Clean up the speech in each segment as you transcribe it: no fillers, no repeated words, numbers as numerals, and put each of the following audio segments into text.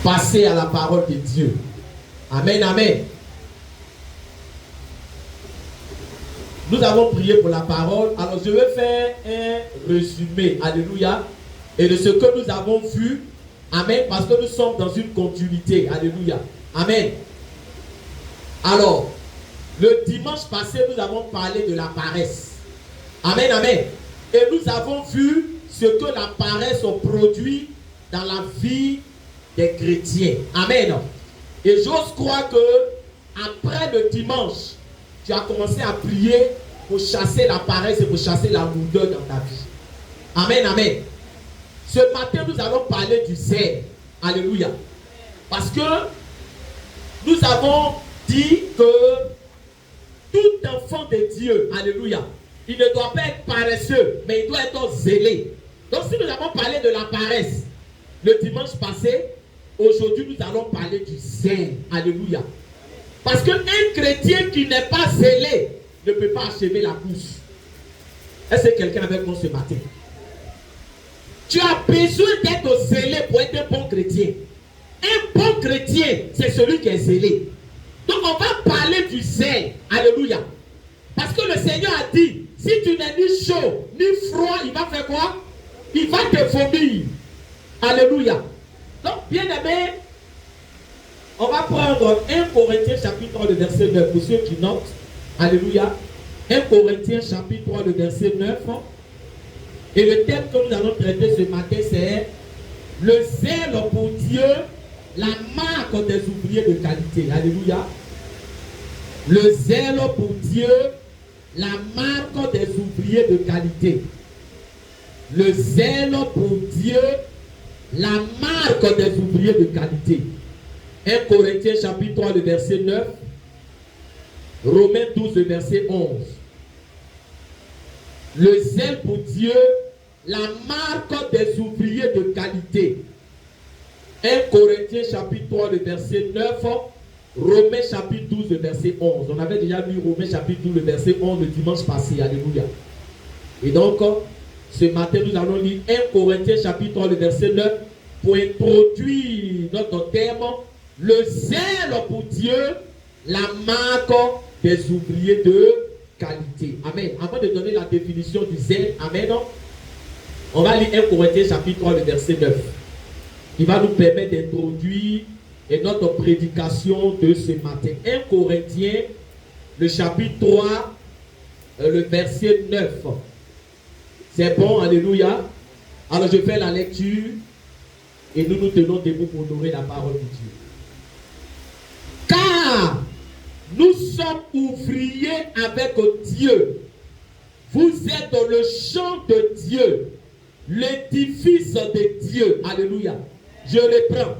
passer à la parole de Dieu. Amen, amen. Nous avons prié pour la parole. Alors je vais faire un résumé. Alléluia. Et de ce que nous avons vu. Amen. Parce que nous sommes dans une continuité. Alléluia. Amen. Alors, le dimanche passé, nous avons parlé de la paresse. Amen, amen. Et nous avons vu ce que la paresse produit dans la vie des chrétiens. Amen. Et j'ose croire que après le dimanche, tu as commencé à prier pour chasser la paresse et pour chasser la lourdeur dans ta vie. Amen, amen. Ce matin, nous allons parler du zèle. Alléluia. Parce que nous avons dit que tout enfant de Dieu, alléluia, il ne doit pas être paresseux, mais il doit être zélé. Donc si nous avons parlé de la paresse le dimanche passé, aujourd'hui nous allons parler du zèle. Alléluia. Parce qu'un chrétien qui n'est pas zélé ne peut pas achever la course. Est-ce que quelqu'un avec moi ce matin? Tu as besoin d'être zélé pour être un bon chrétien. Un bon chrétien, c'est celui qui est zélé. Donc on va parler du zèle. Alléluia. Parce que le Seigneur a dit, si tu n'es ni chaud, ni froid, il va faire quoi? Il va te vomir. Alléluia. Donc, bien aimé, on va prendre 1 Corinthiens chapitre 3, le verset 9. Pour ceux qui notent, alléluia. 1 Corinthiens chapitre 3, le verset 9. Et le thème que nous allons traiter ce matin, c'est le zèle pour Dieu, la marque des ouvriers de qualité. Alléluia. Le zèle pour Dieu, la marque des ouvriers de qualité. Le zèle pour Dieu, la marque des ouvriers de qualité. 1 Corinthiens chapitre 3, le verset 9. Romains 12, le verset 11. Le zèle pour Dieu, la marque des ouvriers de qualité. 1 Corinthiens chapitre 3, le verset 9. Romains chapitre 12, le verset 11. On avait déjà lu Romains chapitre 12, le verset 11 le dimanche passé. Alléluia. Et donc, ce matin, nous allons lire 1 Corinthiens chapitre 3, le verset 9 pour introduire notre thème, le zèle pour Dieu, la marque des ouvriers de qualité. Amen. Avant de donner la définition du zèle, amen, on va lire 1 Corinthiens chapitre 3, le verset 9. Qui va nous permettre d'introduire notre prédication de ce matin. 1 Corinthiens, le chapitre 3, le verset 9. C'est bon, alléluia. Alors je fais la lecture et nous nous tenons debout pour honorer la parole de Dieu. Car nous sommes ouvriers avec Dieu. Vous êtes dans le champ de Dieu, l'édifice de Dieu. Alléluia. Je reprends.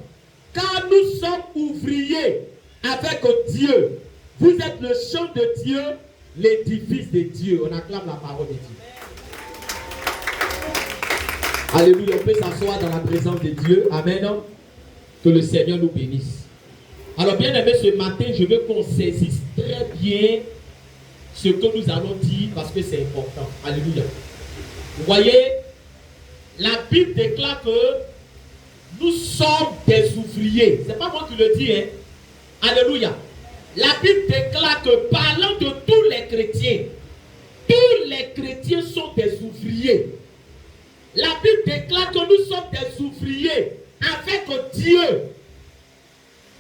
Car nous sommes ouvriers avec Dieu. Vous êtes le champ de Dieu, l'édifice de Dieu. On acclame la parole de Dieu. Alléluia. On peut s'asseoir dans la présence de Dieu. Amen. Que le Seigneur nous bénisse. Alors bien aimé, ce matin, je veux qu'on saisisse très bien ce que nous allons dire parce que c'est important. Alléluia. Vous voyez, la Bible déclare que nous sommes des ouvriers. Ce n'est pas moi qui le dis. Hein? Alléluia. La Bible déclare que parlant de tous les chrétiens sont des ouvriers. La Bible déclare que nous sommes des ouvriers avec Dieu.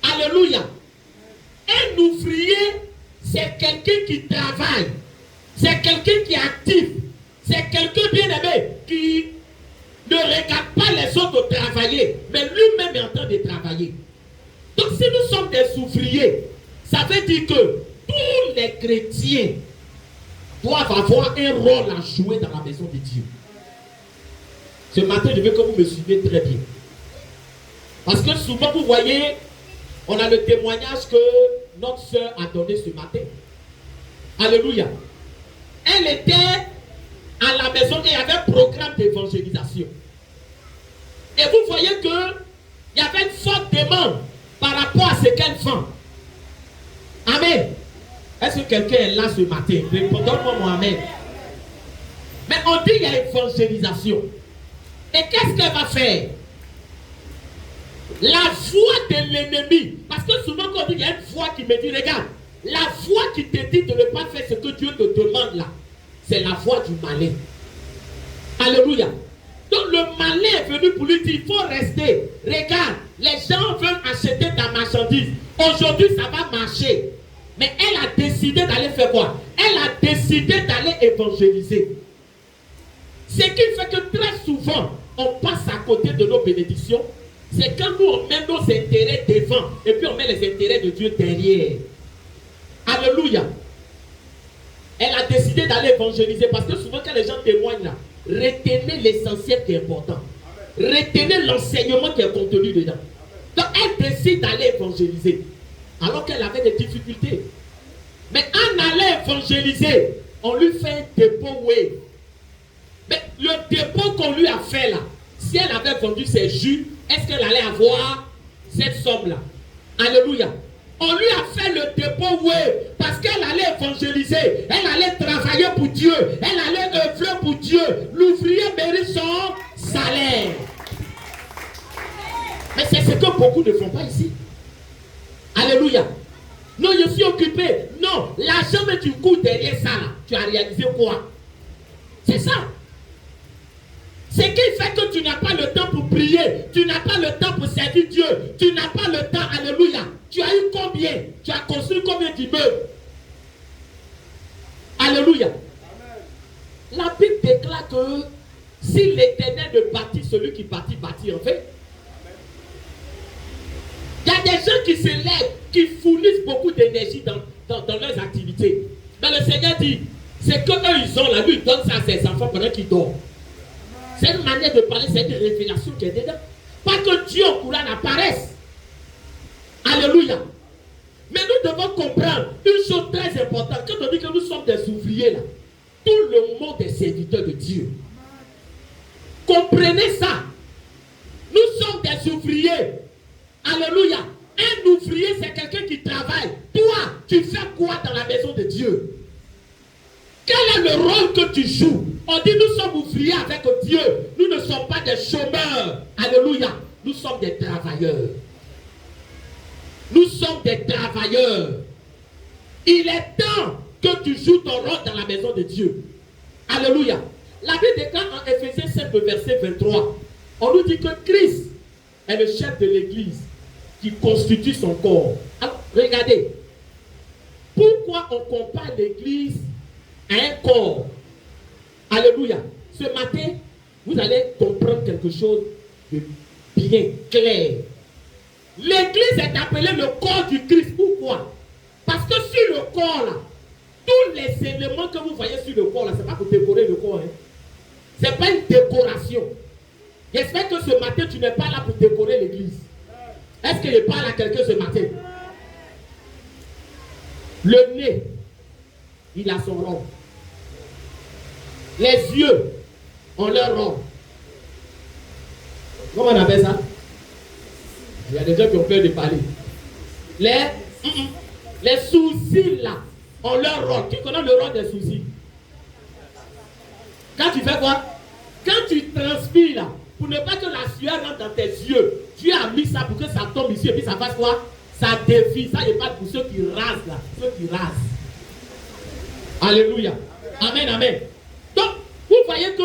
Alléluia. Un ouvrier, c'est quelqu'un qui travaille. C'est quelqu'un qui est actif. C'est quelqu'un bien aimé qui ne regarde pas les autres travailler, mais lui-même est en train de travailler. Donc si nous sommes des ouvriers, ça veut dire que tous les chrétiens doivent avoir un rôle à jouer dans la maison de Dieu. Ce matin, je veux que vous me suiviez très bien. Parce que souvent, vous voyez, on a le témoignage que notre soeur a donné ce matin. Alléluia. Elle était à la maison et il y avait un programme d'évangélisation. Et vous voyez qu'il y avait une forte demande par rapport à ce qu'elle vend. Amen. Est-ce que quelqu'un est là ce matin? Donne-moi mon amen. Mais on dit qu'il y a évangélisation. Et qu'est-ce qu'elle va faire? La voix de l'ennemi. Parce que souvent quand on dit, il y a une voix qui me dit, regarde, la voix qui te dit de ne pas faire ce que Dieu te demande là, c'est la voix du malin. Alléluia. Donc le malin est venu pour lui dire, il faut rester. Regarde, les gens veulent acheter ta marchandise. Aujourd'hui, ça va marcher. Mais elle a décidé d'aller faire quoi? Elle a décidé d'aller évangéliser. Ce qui fait que très souvent, on passe à côté de nos bénédictions. C'est quand nous, on met nos intérêts devant et puis on met les intérêts de Dieu derrière. Alléluia. Elle a décidé d'aller évangéliser parce que souvent quand les gens témoignent là, retenez l'essentiel qui est important. Retenez l'enseignement qui est contenu dedans. Donc elle décide d'aller évangéliser alors qu'elle avait des difficultés. Mais en allant évangéliser, on lui fait un dépôt wave. Mais le dépôt qu'on lui a fait là, si elle avait vendu ses jus, est-ce qu'elle allait avoir cette somme-là? Alléluia. On lui a fait le dépôt, oui, parce qu'elle allait évangéliser, elle allait travailler pour Dieu, elle allait œuvrer pour Dieu. L'ouvrier mérite son salaire. Mais c'est ce que beaucoup ne font pas ici. Alléluia. Non, je suis occupé. Non, l'argent que tu cours derrière ça, là, tu as réalisé quoi? C'est ça. Ce qui fait que tu n'as pas le temps pour prier, tu n'as pas le temps pour servir Dieu, tu n'as pas le temps, alléluia. Tu as eu combien? Tu as construit combien d'immeubles? Alléluia. Amen. La Bible déclare que si l'Éternel ne bâtit, celui qui bâtit, bâtit en fait. Il y a des gens qui se lèvent, qui fournissent beaucoup d'énergie dans leurs activités. Mais le Seigneur dit, c'est que eux ils ont là, lui il donne ça à ses enfants pendant qu'ils dorment. C'est une manière de parler, c'est une révélation qui est dedans. Pas que Dieu au Coran apparaisse. Alléluia. Mais nous devons comprendre une chose très importante. Quand on dit que nous sommes des ouvriers là, tout le monde est serviteur de Dieu. Comprenez ça. Nous sommes des ouvriers. Alléluia. Un ouvrier, c'est quelqu'un qui travaille. Toi, tu fais quoi dans la maison de Dieu? Quel est le rôle que tu joues? On dit nous sommes ouvriers avec Dieu. Nous ne sommes pas des chômeurs. Alléluia. Nous sommes des travailleurs. Nous sommes des travailleurs. Il est temps que tu joues ton rôle dans la maison de Dieu. Alléluia. La Bible déclare en Éphésiens 7, verset 23. On nous dit que Christ est le chef de l'église qui constitue son corps. Alors, regardez. Pourquoi on compare l'église à un corps? Alléluia. Ce matin, vous allez comprendre quelque chose de bien clair. L'église est appelée le corps du Christ. Pourquoi? Parce que sur le corps là, tous les éléments que vous voyez sur le corps là, ce n'est pas pour décorer le corps. Hein. Ce n'est pas une décoration. J'espère que ce matin, tu n'es pas là pour décorer l'église. Est-ce que je parle à quelqu'un ce matin? Le nez, il a son rôle. Les yeux ont leur rôle. Comment on appelle ça? Il y a des gens qui ont peur de parler. Les sourcils là ont leur rôle. Qui connaît le rôle des sourcils? Quand tu fais quoi? Quand tu transpires là, pour ne pas que la sueur rentre dans tes yeux, tu as mis ça pour que ça tombe ici et puis ça fasse quoi? Ça défie. Ça n'est pas pour ceux qui rasent là. Ceux qui rasent. Alléluia. Amen, amen. Donc, vous voyez que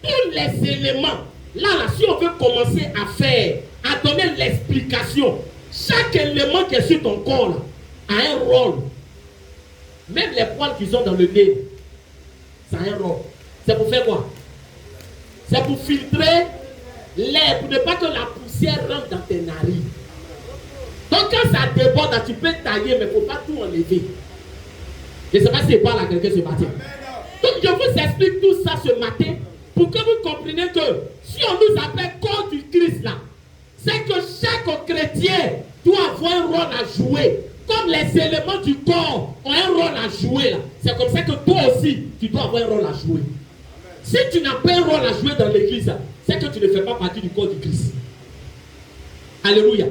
tous les éléments, là, si on veut commencer à faire, à donner l'explication, chaque élément qui est sur ton corps là, a un rôle. Même les poils qu'ils ont dans le nez, ça a un rôle. C'est pour faire quoi? C'est pour filtrer l'air, pour ne pas que la poussière rentre dans tes narines. Donc quand ça déborde, tu peux tailler, mais il ne faut pas tout enlever. Je ne sais pas si je parle à quelqu'un ce matin. Donc je vous explique tout ça ce matin pour que vous compreniez que si on nous appelle corps du Christ là, c'est que chaque chrétien doit avoir un rôle à jouer. Comme les éléments du corps ont un rôle à jouer là. C'est comme ça que toi aussi, tu dois avoir un rôle à jouer. Si tu n'as pas un rôle à jouer dans l'église, c'est que tu ne fais pas partie du corps du Christ. Alléluia.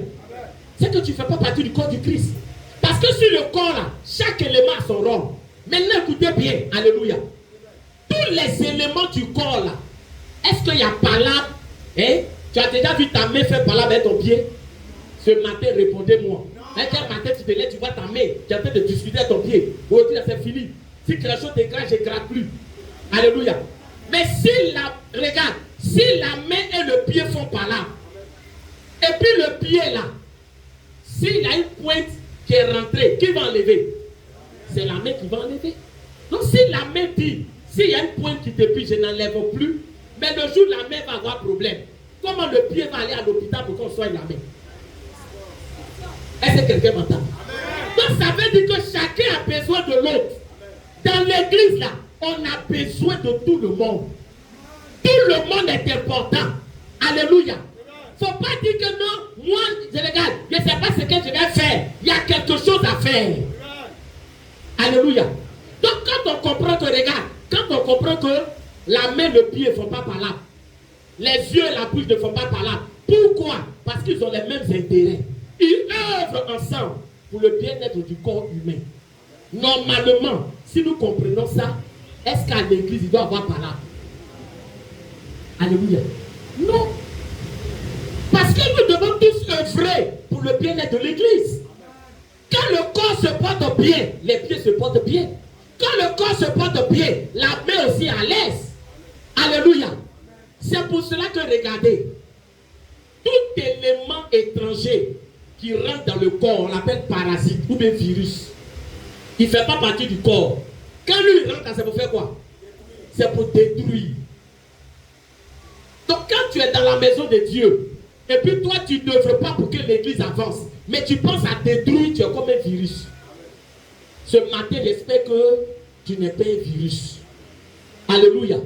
C'est que tu ne fais pas partie du corps du Christ. Parce que sur le corps là, chaque élément a son rôle. Maintenant écoutez bien, alléluia. Tous les éléments du corps là, est-ce qu'il y a palabre, hein? Tu as déjà vu ta main faire par là avec ton pied? Ce matin, répondez-moi. Un tel matin, tu te lèves, tu vois ta main, tu es en train de discuter avec ton pied. Aujourd'hui, c'est fini. Si quelque chose te gratte, je ne gratte plus. Alléluia. Mais si regarde, si la main et le pied font par là, et puis le pied là, s'il a une pointe qui est rentrée, qui va enlever? C'est la main qui va enlever. Donc si la main dit, s'il y a une pointe qui te pique, je n'enlève plus, mais le jour la main va avoir problème. Comment le pied va aller à l'hôpital pour qu'on soigne la main? Est-ce que quelqu'un m'entend? Donc ça veut dire que chacun a besoin de l'autre. Dans l'église là, on a besoin de tout le monde. Tout le monde est important. Alléluia. Il ne faut pas dire que non, moi, je regarde, je ne sais pas ce que je vais faire. Il y a quelque chose à faire. Alléluia. Donc quand on comprend que, regarde, quand on comprend que la main, le pied ne font pas par là, les yeux et la bouche ne font pas par là. Pourquoi? Parce qu'ils ont les mêmes intérêts. Ils œuvrent ensemble pour le bien-être du corps humain. Normalement, si nous comprenons ça, est-ce qu'à l'église, il doit avoir par là? Alléluia. Non. Parce que nous devons tous œuvrer pour le bien-être de l'église. Quand le corps se porte bien, les pieds se portent bien. Quand le corps se porte bien, la main aussi à l'aise. Alléluia. C'est pour cela que regardez, tout élément étranger qui rentre dans le corps, on l'appelle parasite ou bien virus. Il ne fait pas partie du corps. Quand lui il rentre, c'est pour faire quoi? C'est pour détruire. Donc quand tu es dans la maison de Dieu, et puis toi tu ne veux pas pour que l'église avance, mais tu penses à détruire, tu es comme un virus. Ce matin, j'espère que tu n'es pas un virus. Alléluia.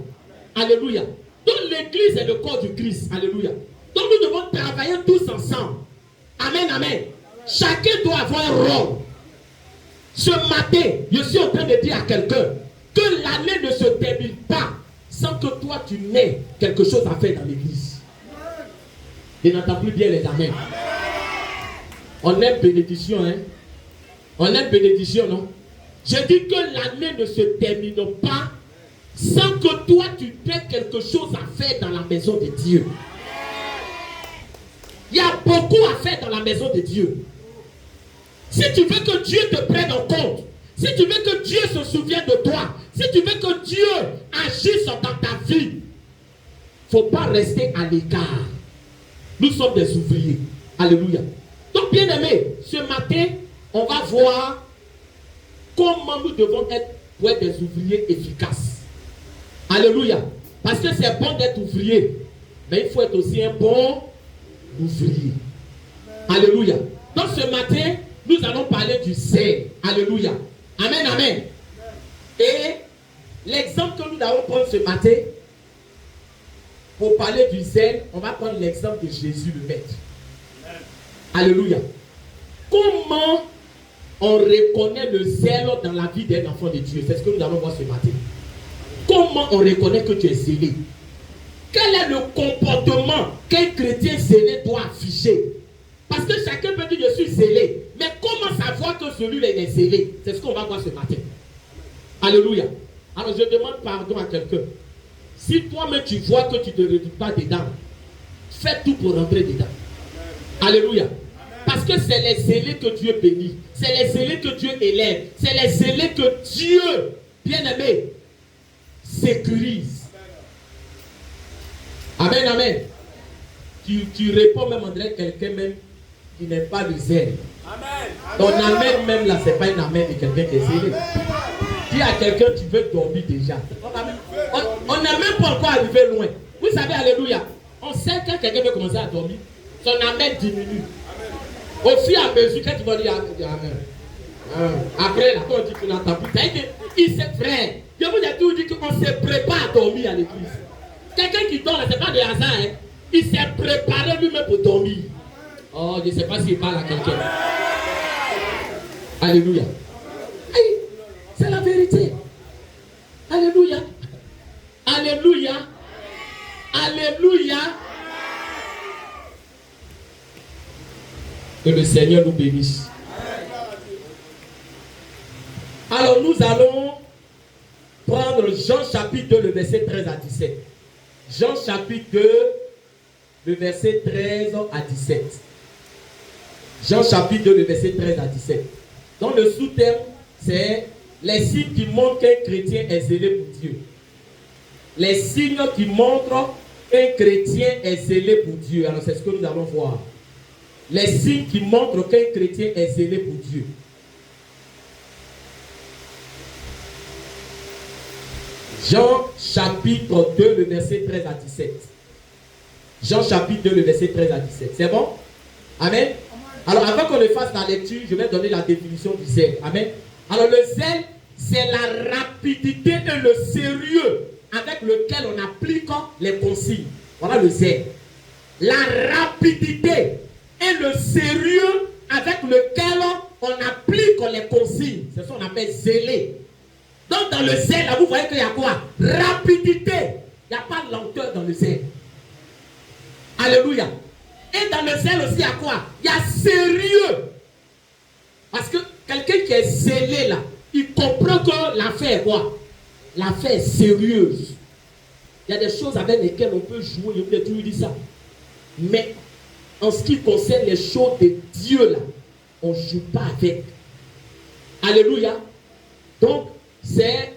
Alléluia. Donc l'église est le corps du Christ. Alléluia. Donc nous devons travailler tous ensemble. Amen, amen. Chacun doit avoir un rôle. Ce matin, je suis en train de dire à quelqu'un que l'année ne se termine pas sans que toi tu n'aies quelque chose à faire dans l'église. Je n'entends plus bien les amens. On aime bénédiction, hein? On aime bénédiction, non? Je dis que l'année ne se termine pas sans que toi tu aies quelque chose à faire dans la maison de Dieu. Il y a beaucoup à faire dans la maison de Dieu. Si tu veux que Dieu te prenne en compte, si tu veux que Dieu se souvienne de toi, si tu veux que Dieu agisse dans ta vie, il ne faut pas rester à l'écart. Nous sommes des ouvriers. Alléluia. Donc, bien aimé, ce matin, on va voir comment nous devons être pour être des ouvriers efficaces. Alléluia. Parce que c'est bon d'être ouvrier, mais il faut être aussi un bon ouvrier. Alléluia. Donc, ce matin, nous allons parler du zèle. Alléluia. Amen, amen. Et l'exemple que nous allons prendre ce matin, pour parler du zèle, on va prendre l'exemple de Jésus le Maître. Alléluia. Comment on reconnaît le zèle dans la vie d'un enfant de Dieu? C'est ce que nous allons voir ce matin. Comment on reconnaît que tu es zélé? Quel est le comportement qu'un chrétien zélé doit afficher? Parce que chacun peut dire je suis zélé. Mais comment savoir que celui-là est zélé? C'est ce qu'on va voir ce matin. Alléluia. Alors je demande pardon à quelqu'un. Si toi-même tu vois que tu ne te retrouves pas dedans, fais tout pour rentrer dedans. Alléluia. Parce que c'est les zélés que Dieu bénit. C'est les zélés que Dieu élève. C'est les zélés que Dieu, bien-aimé, sécurise. Amen, amen. Tu réponds même, on dirait quelqu'un même qui n'est pas le zèle. Amen. Ton amen même là, ce n'est pas une amen de quelqu'un qui est zélé. Dis à quelqu'un, tu veux dormir déjà. On n'a même pas encore arrivé loin. Vous savez, alléluia. On sait quand quelqu'un veut commencer à dormir, son amen diminue. Au fur et à mesure, quand tu vas dire amen. Après, là, quand on dit qu'on n'entend plus, il s'est frère. Je vous ai toujours dit qu'on se prépare à dormir à l'église. Quelqu'un qui dort, ce n'est pas de hasard. Hein? Il s'est préparé lui-même pour dormir. Oh, je ne sais pas s'il parle à quelqu'un. Alléluia. Hey, c'est la vérité. Alléluia. Alléluia. Alléluia. Que le Seigneur nous bénisse. Alors nous allons prendre Jean chapitre 2, le verset 13 à 17. Jean chapitre 2, le verset 13 à 17. Jean chapitre 2, le verset 13 à 17. Dans le sous-terme, c'est les signes qui montrent qu'un chrétien est zélé pour Dieu. Les signes qui montrent qu'un chrétien est zélé pour Dieu. Alors c'est ce que nous allons voir. Les signes qui montrent qu'un chrétien est zélé pour Dieu. Jean chapitre 2, le verset 13 à 17. Jean chapitre 2, le verset 13 à 17. C'est bon? Amen. Alors avant qu'on le fasse la lecture, je vais donner la définition du zèle. Amen. Alors le zèle, c'est la rapidité et le sérieux avec lequel on applique les consignes. Voilà le zèle. La rapidité et le sérieux avec lequel on applique les consignes. C'est ce qu'on appelle zélé. Donc dans le zèle, là, vous voyez qu'il y a quoi? Rapidité. Il n'y a pas de lenteur dans le zèle. Alléluia. Et dans le zèle aussi, il y a quoi? Il y a sérieux. Parce que quelqu'un qui est zélé là, il comprend que l'affaire est quoi? L'affaire est sérieuse. Il y a des choses avec lesquelles on peut jouer, je vous ai toujours dit ça. Mais en ce qui concerne les choses de Dieu là, on ne joue pas avec. Alléluia. Donc, c'est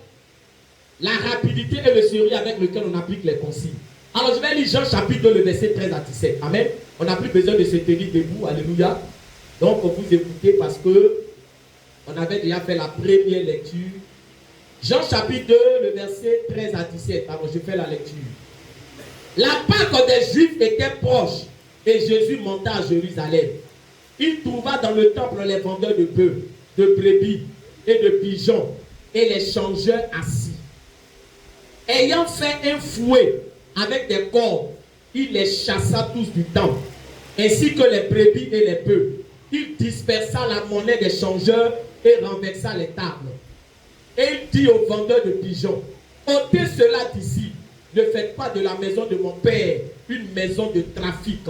la rapidité et le sérieux avec lequel on applique les consignes. Alors, je vais lire Jean chapitre 2, le verset 13 à 17. Amen. On n'a plus besoin de se tenir debout. Alléluia. Donc, vous écoutez parce que on avait déjà fait la première lecture. Jean chapitre 2, le verset 13 à 17. Alors, je fais la lecture. La Pâque des Juifs était proche et Jésus monta à Jérusalem. Il trouva dans le temple les vendeurs de bœufs, de brebis et de pigeons et les changeurs assis. Ayant fait un fouet avec des cordes, il les chassa tous du temple, ainsi que les brebis et les bœufs. Il dispersa la monnaie des changeurs et renversa les tables. Et il dit aux vendeurs de pigeons, ôtez cela d'ici, ne faites pas de la maison de mon père une maison de trafic.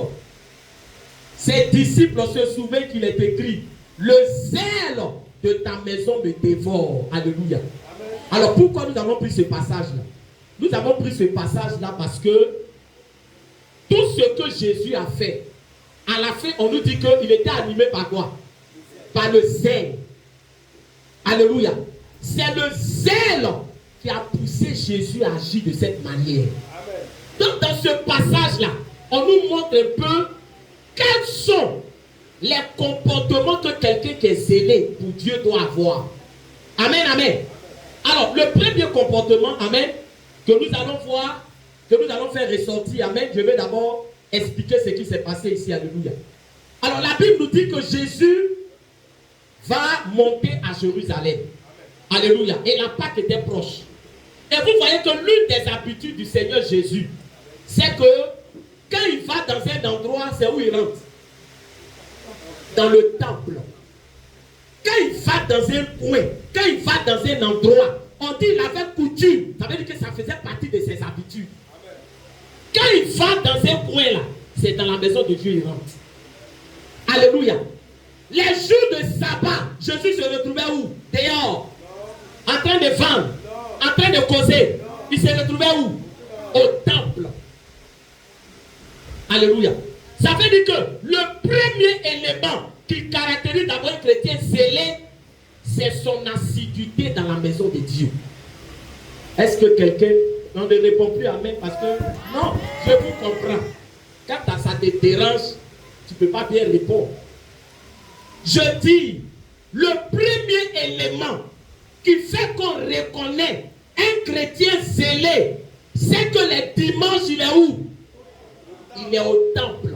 Ses disciples se souviennent qu'il est écrit, le zèle de ta maison me dévore. Alléluia. Amen. Alors pourquoi nous avons pris ce passage-là? Nous avons pris ce passage-là parce que tout ce que Jésus a fait, à la fin, on nous dit qu'il était animé par quoi? Par le zèle. Alléluia. C'est le zèle qui a poussé Jésus à agir de cette manière. Amen. Donc dans ce passage-là, on nous montre un peu quels sont les comportements que quelqu'un qui est zélé pour Dieu doit avoir. Amen, amen. Alors, le premier comportement, amen, que nous allons voir, que nous allons faire ressortir, amen, je vais d'abord expliquer ce qui s'est passé ici, alléluia. Alors, la Bible nous dit que Jésus va monter à Jérusalem. Alléluia. Et la Pâque était proche. Et vous voyez que l'une des habitudes du Seigneur Jésus, c'est que quand il va dans un endroit, c'est où il rentre? Dans le temple. Quand il va dans un coin, quand il va dans un endroit, on dit qu'il avait coutume. Ça veut dire que ça faisait partie de ses habitudes. Amen. Quand il va dans un coin là, c'est dans la maison de Dieu il rentre. Alléluia. Les jours de sabbat, Jésus se retrouvait où? Dehors. Non. En train de vendre. Non. En train de causer. Non. Il se retrouvait où? Non. Au temple. Alléluia. Ça veut dire que le premier élément qui caractérise d'abord un chrétien zélé, c'est son assiduité dans la maison de Dieu. Est-ce que quelqu'un ne répond plus amen parce que non, je vous comprends. Quand ça te dérange, tu ne peux pas bien répondre. Je dis, le premier élément qui fait qu'on reconnaît un chrétien zélé, c'est que les dimanches, il est où? Il est au temple.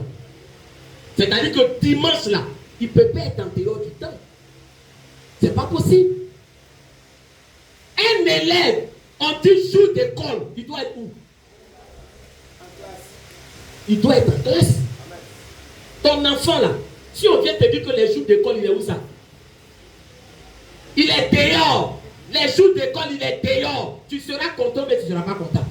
C'est-à-dire que dimanche là, il ne peut pas être en dehors du temple. C'est pas possible. Un élève, on dit jour d'école, il doit être où? Il doit être en classe. Ton enfant là, si on vient te dire que les jours d'école, il est où ça? Il est dehors. Les jours d'école, il est dehors. Tu seras content, mais tu ne seras pas content.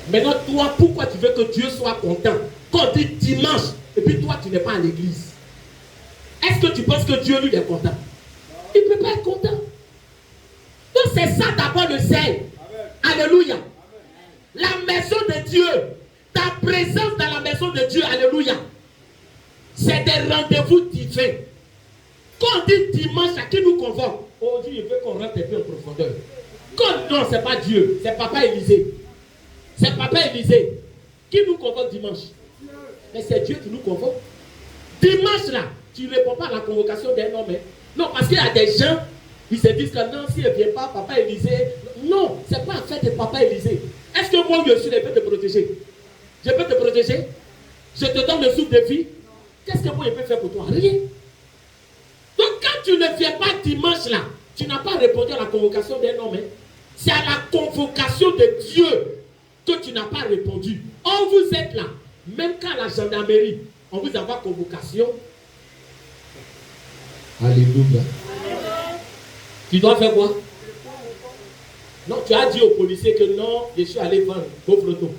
Maintenant, toi, pourquoi tu veux que Dieu soit content? Quand on dit dimanche, et puis toi, tu n'es pas à l'église. Est-ce que tu penses que Dieu, lui, est content? Il ne peut pas être content. Donc, c'est ça d'abord le zèle. Alléluia. Amen. La maison de Dieu, ta La présence dans la maison de Dieu, alléluia, c'est des rendez-vous divins. Quand on dit dimanche, à qui nous convoque? Oh Dieu, il veut qu'on rentre un peu en profondeur. Non, c'est pas Dieu, c'est Papa Élisée. C'est Papa Élisée. Qui nous convoque dimanche? Mais c'est Dieu qui nous convoque. Dimanche là, tu ne réponds pas à la convocation d'un homme. Non, parce qu'il y a des gens, ils se disent que non, si elle ne vient pas, Papa Élisée. Non, ce n'est pas affaire de Papa Élisée. Est-ce que moi, je peux te protéger? Je peux te protéger? Je te donne le souffle de vie. Qu'est-ce que moi, je peux faire pour toi? Rien. Donc, quand tu ne viens pas dimanche là, tu n'as pas répondu à la convocation d'un homme. C'est à la convocation de Dieu que tu n'as pas répondu. Or, vous êtes là. Même quand la gendarmerie, on vous envoie convocation. Alléluia. Tu dois faire quoi? Non, tu as dit au policier que non, je suis allé vendre vos photos.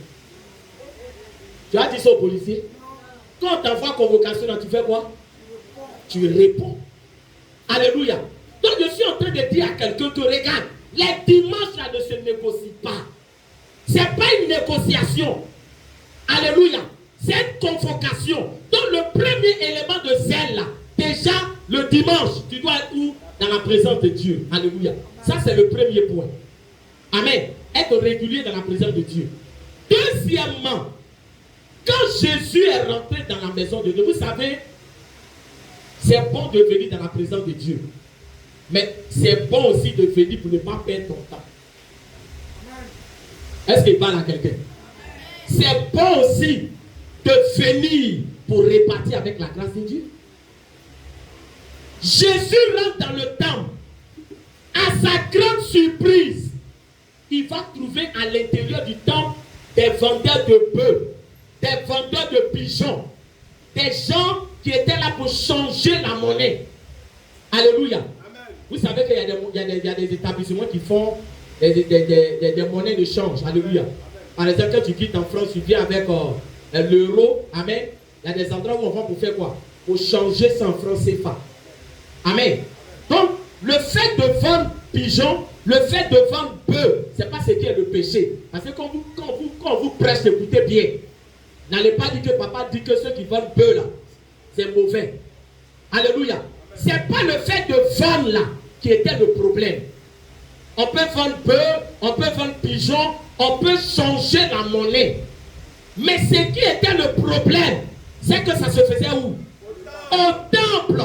Tu as dit ça au policier? Quand on t'envoie convocation, là, tu fais quoi? Tu réponds. Alléluia. Donc je suis en train de dire à quelqu'un que regarde, les dimanches là ne se négocient pas. Ce n'est pas une négociation. Alléluia. C'est une convocation. Donc le premier élément de zèle là, déjà le dimanche, tu dois être où? Dans la présence de Dieu. Alléluia. Ça c'est le premier point. Amen. Être régulier dans la présence de Dieu. Deuxièmement, quand Jésus est rentré dans la maison de Dieu, vous savez, c'est bon de venir dans la présence de Dieu. Mais c'est bon aussi de venir pour ne pas perdre ton temps. Est-ce qu'il parle à quelqu'un? C'est bon aussi de venir pour répartir avec la grâce de Dieu. Jésus rentre dans le temple. À sa grande surprise, il va trouver à l'intérieur du temple des vendeurs de bœufs, des vendeurs de pigeons, des gens qui étaient là pour changer la monnaie. Alléluia. Amen. Vous savez qu'il y a des établissements qui font des monnaies de change. Alléluia. Amen. Par exemple, quand tu quittes en France, tu viens avec l'euro. Amen. Il y a des endroits où on va pour faire quoi? Pour changer 100 francs CFA. Amen. Donc, le fait de vendre pigeons, le fait de vendre bœufs, ce n'est pas ce qui est le péché. Parce que quand on vous prêche, écoutez bien. N'allez pas dire que papa dit que ceux qui vendent bœufs là, c'est mauvais. Alléluia. Ce n'est pas le fait de vendre là qui était le problème. On peut vendre bœufs, on peut vendre pigeons, on peut changer la monnaie. Mais ce qui était le problème, c'est que ça se faisait où? Au temple.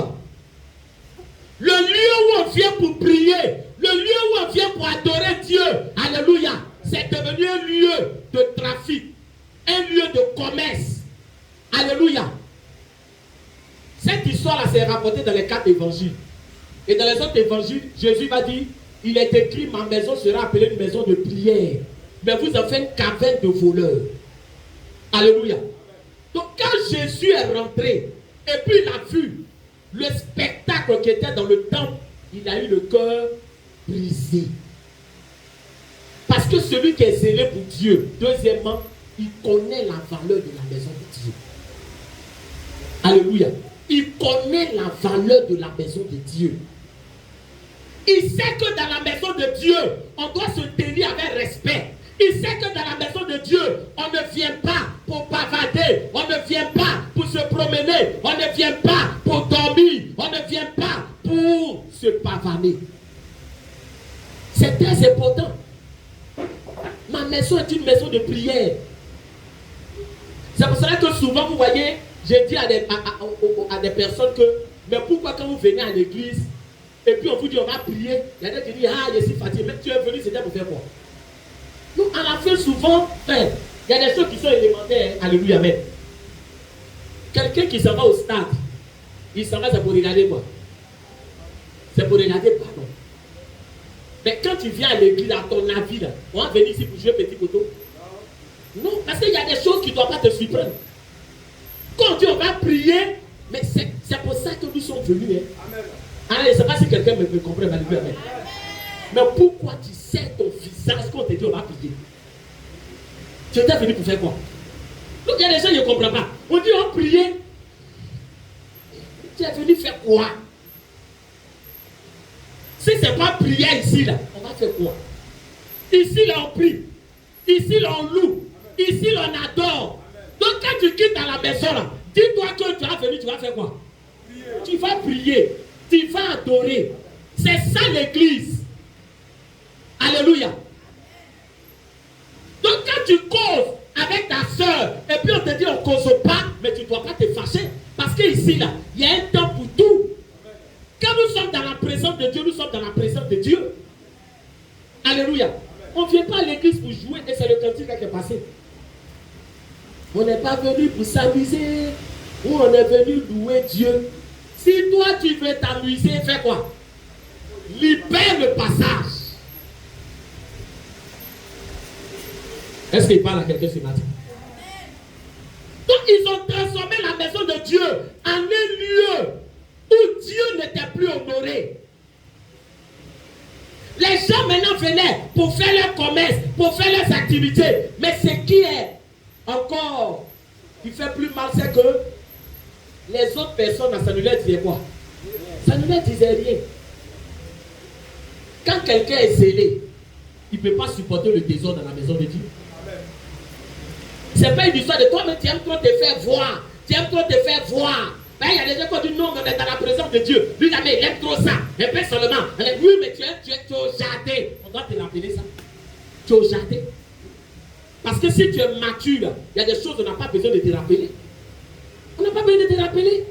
Le lieu où on vient pour prier, le lieu où on vient pour adorer Dieu. Alléluia. C'est devenu un lieu de trafic, un lieu de commerce. Alléluia. Cette histoire-là s'est rapportée dans les 4 évangiles. Et dans les autres évangiles, Jésus va dire, il est écrit, ma maison sera appelée une maison de prière. Mais vous en faites une caverne de voleurs. Alléluia. Donc quand Jésus est rentré, et puis il a vu le spectacle qui était dans le temple, il a eu le cœur brisé. Parce que celui qui est zélé pour Dieu, deuxièmement, il connaît la valeur de la maison de Dieu. Alléluia. Il connaît la valeur de la maison de Dieu. Il sait que dans la maison de Dieu, on doit se tenir avec respect. Il sait que dans la maison de Dieu, on ne vient pas pour bavader, on ne vient pas pour se promener, on ne vient pas pour dormir, on ne vient pas pour se pavaner. C'est très important. Ma maison est une maison de prière. C'est pour cela que souvent, vous voyez, j'ai dit à des personnes que, mais pourquoi quand vous venez à l'église, et puis on vous dit on va prier, il y a des qui disent, ah, je suis fatigué, mais tu es venu, c'était pour faire quoi? Nous, à la fin, souvent, il y a des choses qui sont élémentaires. Alléluia, amen. Quelqu'un qui s'en va au stade, il s'en va, c'est pour regarder quoi? C'est pour regarder, pardon. Mais quand tu viens à l'église, à ton avis, là, on va venir ici pour jouer petit poteau? Non, parce qu'il y a des choses qui ne doivent pas te surprendre. Quand Dieu va prier, mais c'est pour ça que nous sommes venus. Amen. Alors, je ne sais pas si quelqu'un me comprend. Alléluia, amen. Mais pourquoi tu sais ton visage quand on te dit on va prier? Tu étais venu pour faire quoi? Donc il y a des gens qui ne comprennent pas. On dit on prier. Tu es venu faire quoi? Si ce n'est pas prière ici, là, on va faire quoi? Ici, là, on prie. Ici, là, on loue. Ici, là, on adore. Donc quand tu quittes à la maison là, dis-toi que tu vas venir, tu vas faire quoi? Tu vas prier, tu vas adorer. C'est ça l'église. Alléluia. Donc quand tu causes avec ta soeur, et puis on te dit on ne cause pas, mais tu ne dois pas te fâcher. Parce qu'ici là, il y a un temps pour tout. Quand nous sommes dans la présence de Dieu, nous sommes dans la présence de Dieu. Alléluia. On ne vient pas à l'église pour jouer et c'est le cantique qui est passé. On n'est pas venu pour s'amuser ou on est venu louer Dieu. Si toi tu veux t'amuser, fais quoi? Libère le passage. Est-ce qu'il parle à quelqu'un ce matin? Donc ils ont transformé la maison de Dieu en un lieu où Dieu n'était plus honoré. Les gens maintenant venaient pour faire leur commerce, pour faire leurs activités. Mais ce qui est encore, qui fait plus mal, c'est que les autres personnes, ça ne leur disait quoi? Ça ne leur disait rien. Quand quelqu'un est zélé, il ne peut pas supporter le désordre dans la maison de Dieu. Ce n'est pas une histoire de toi, mais tu aimes trop te faire voir. Tu aimes trop te faire voir. Ben, il y a des gens qui ont dit non, on est dans la présence de Dieu. Lui, il aime trop ça. Mais pas seulement. Oui, mais tu es au jardin. On doit te rappeler ça. Tu es au jardin. Parce que si tu es mature, il y a des choses qu'on n'a pas besoin de te rappeler. On n'a pas besoin de te rappeler.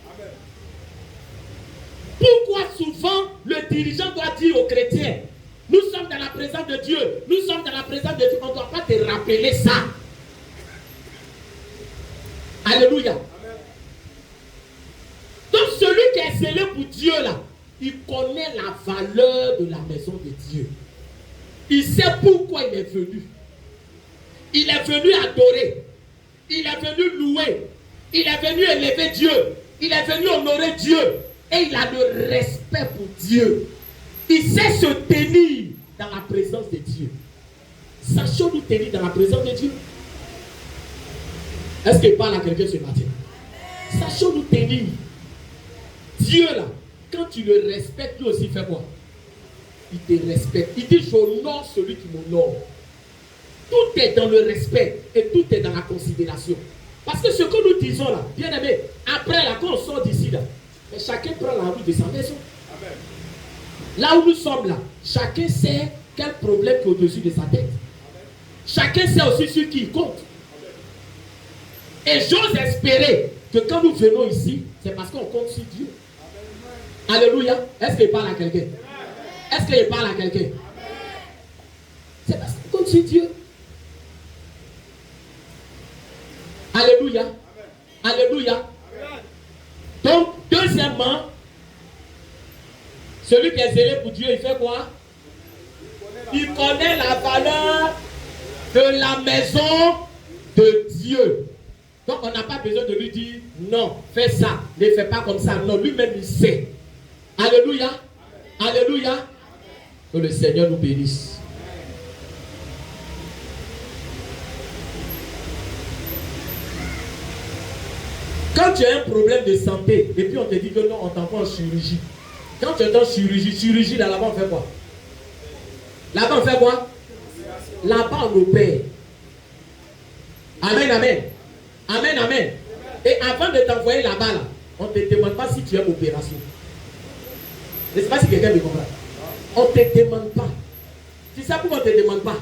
Pourquoi souvent le dirigeant doit dire aux chrétiens, nous sommes dans la présence de Dieu, nous sommes dans la présence de Dieu, on ne doit pas te rappeler ça. Alléluia. Donc celui qui est zélé pour Dieu là, il connaît la valeur de la maison de Dieu. Il sait pourquoi il est venu. Il est venu adorer. Il est venu louer. Il est venu élever Dieu. Il est venu honorer Dieu. Et il a le respect pour Dieu. Il sait se tenir dans la présence de Dieu. Sachons-nous tenir dans la présence de Dieu. Est-ce qu'il parle à quelqu'un ce matin? Sachons-nous tenir. Dieu là, quand tu le respectes, lui aussi fait quoi? Il te respecte. Il dit j'honore celui qui m'honore. Tout est dans le respect et tout est dans la considération. Parce que ce que nous disons là, bien aimé, après là, quand on sort d'ici là, chacun prend la route de sa maison. Amen. Là où nous sommes là, chacun sait quel problème est au-dessus de sa tête. Amen. Chacun sait aussi sur qui il compte. Amen. Et j'ose espérer que quand nous venons ici, c'est parce qu'on compte sur Dieu. Amen. Alléluia. Est-ce qu'il parle à quelqu'un? Est-ce qu'il parle à quelqu'un? C'est parce qu'on compte sur Dieu. Alléluia. Amen. Alléluia. Amen. Donc, deuxièmement, celui qui est zélé pour Dieu, il fait quoi? Il connaît la valeur de la maison de Dieu. Donc, on n'a pas besoin de lui dire non, fais ça, ne fais pas comme ça. Non, lui-même, il sait. Alléluia. Alléluia. Que le Seigneur nous bénisse. Quand tu as un problème de santé, et puis on te dit que non, on t'envoie en chirurgie. Quand tu es en chirurgie, là-bas on fait quoi? Là-bas on fait quoi? Là-bas on opère. Amen, amen. Amen, amen. Et avant de t'envoyer là-bas, là, on ne te demande pas si tu es en opération. Je ne sais pas si quelqu'un me comprend. On ne te demande pas. Tu sais pourquoi on ne te demande pas?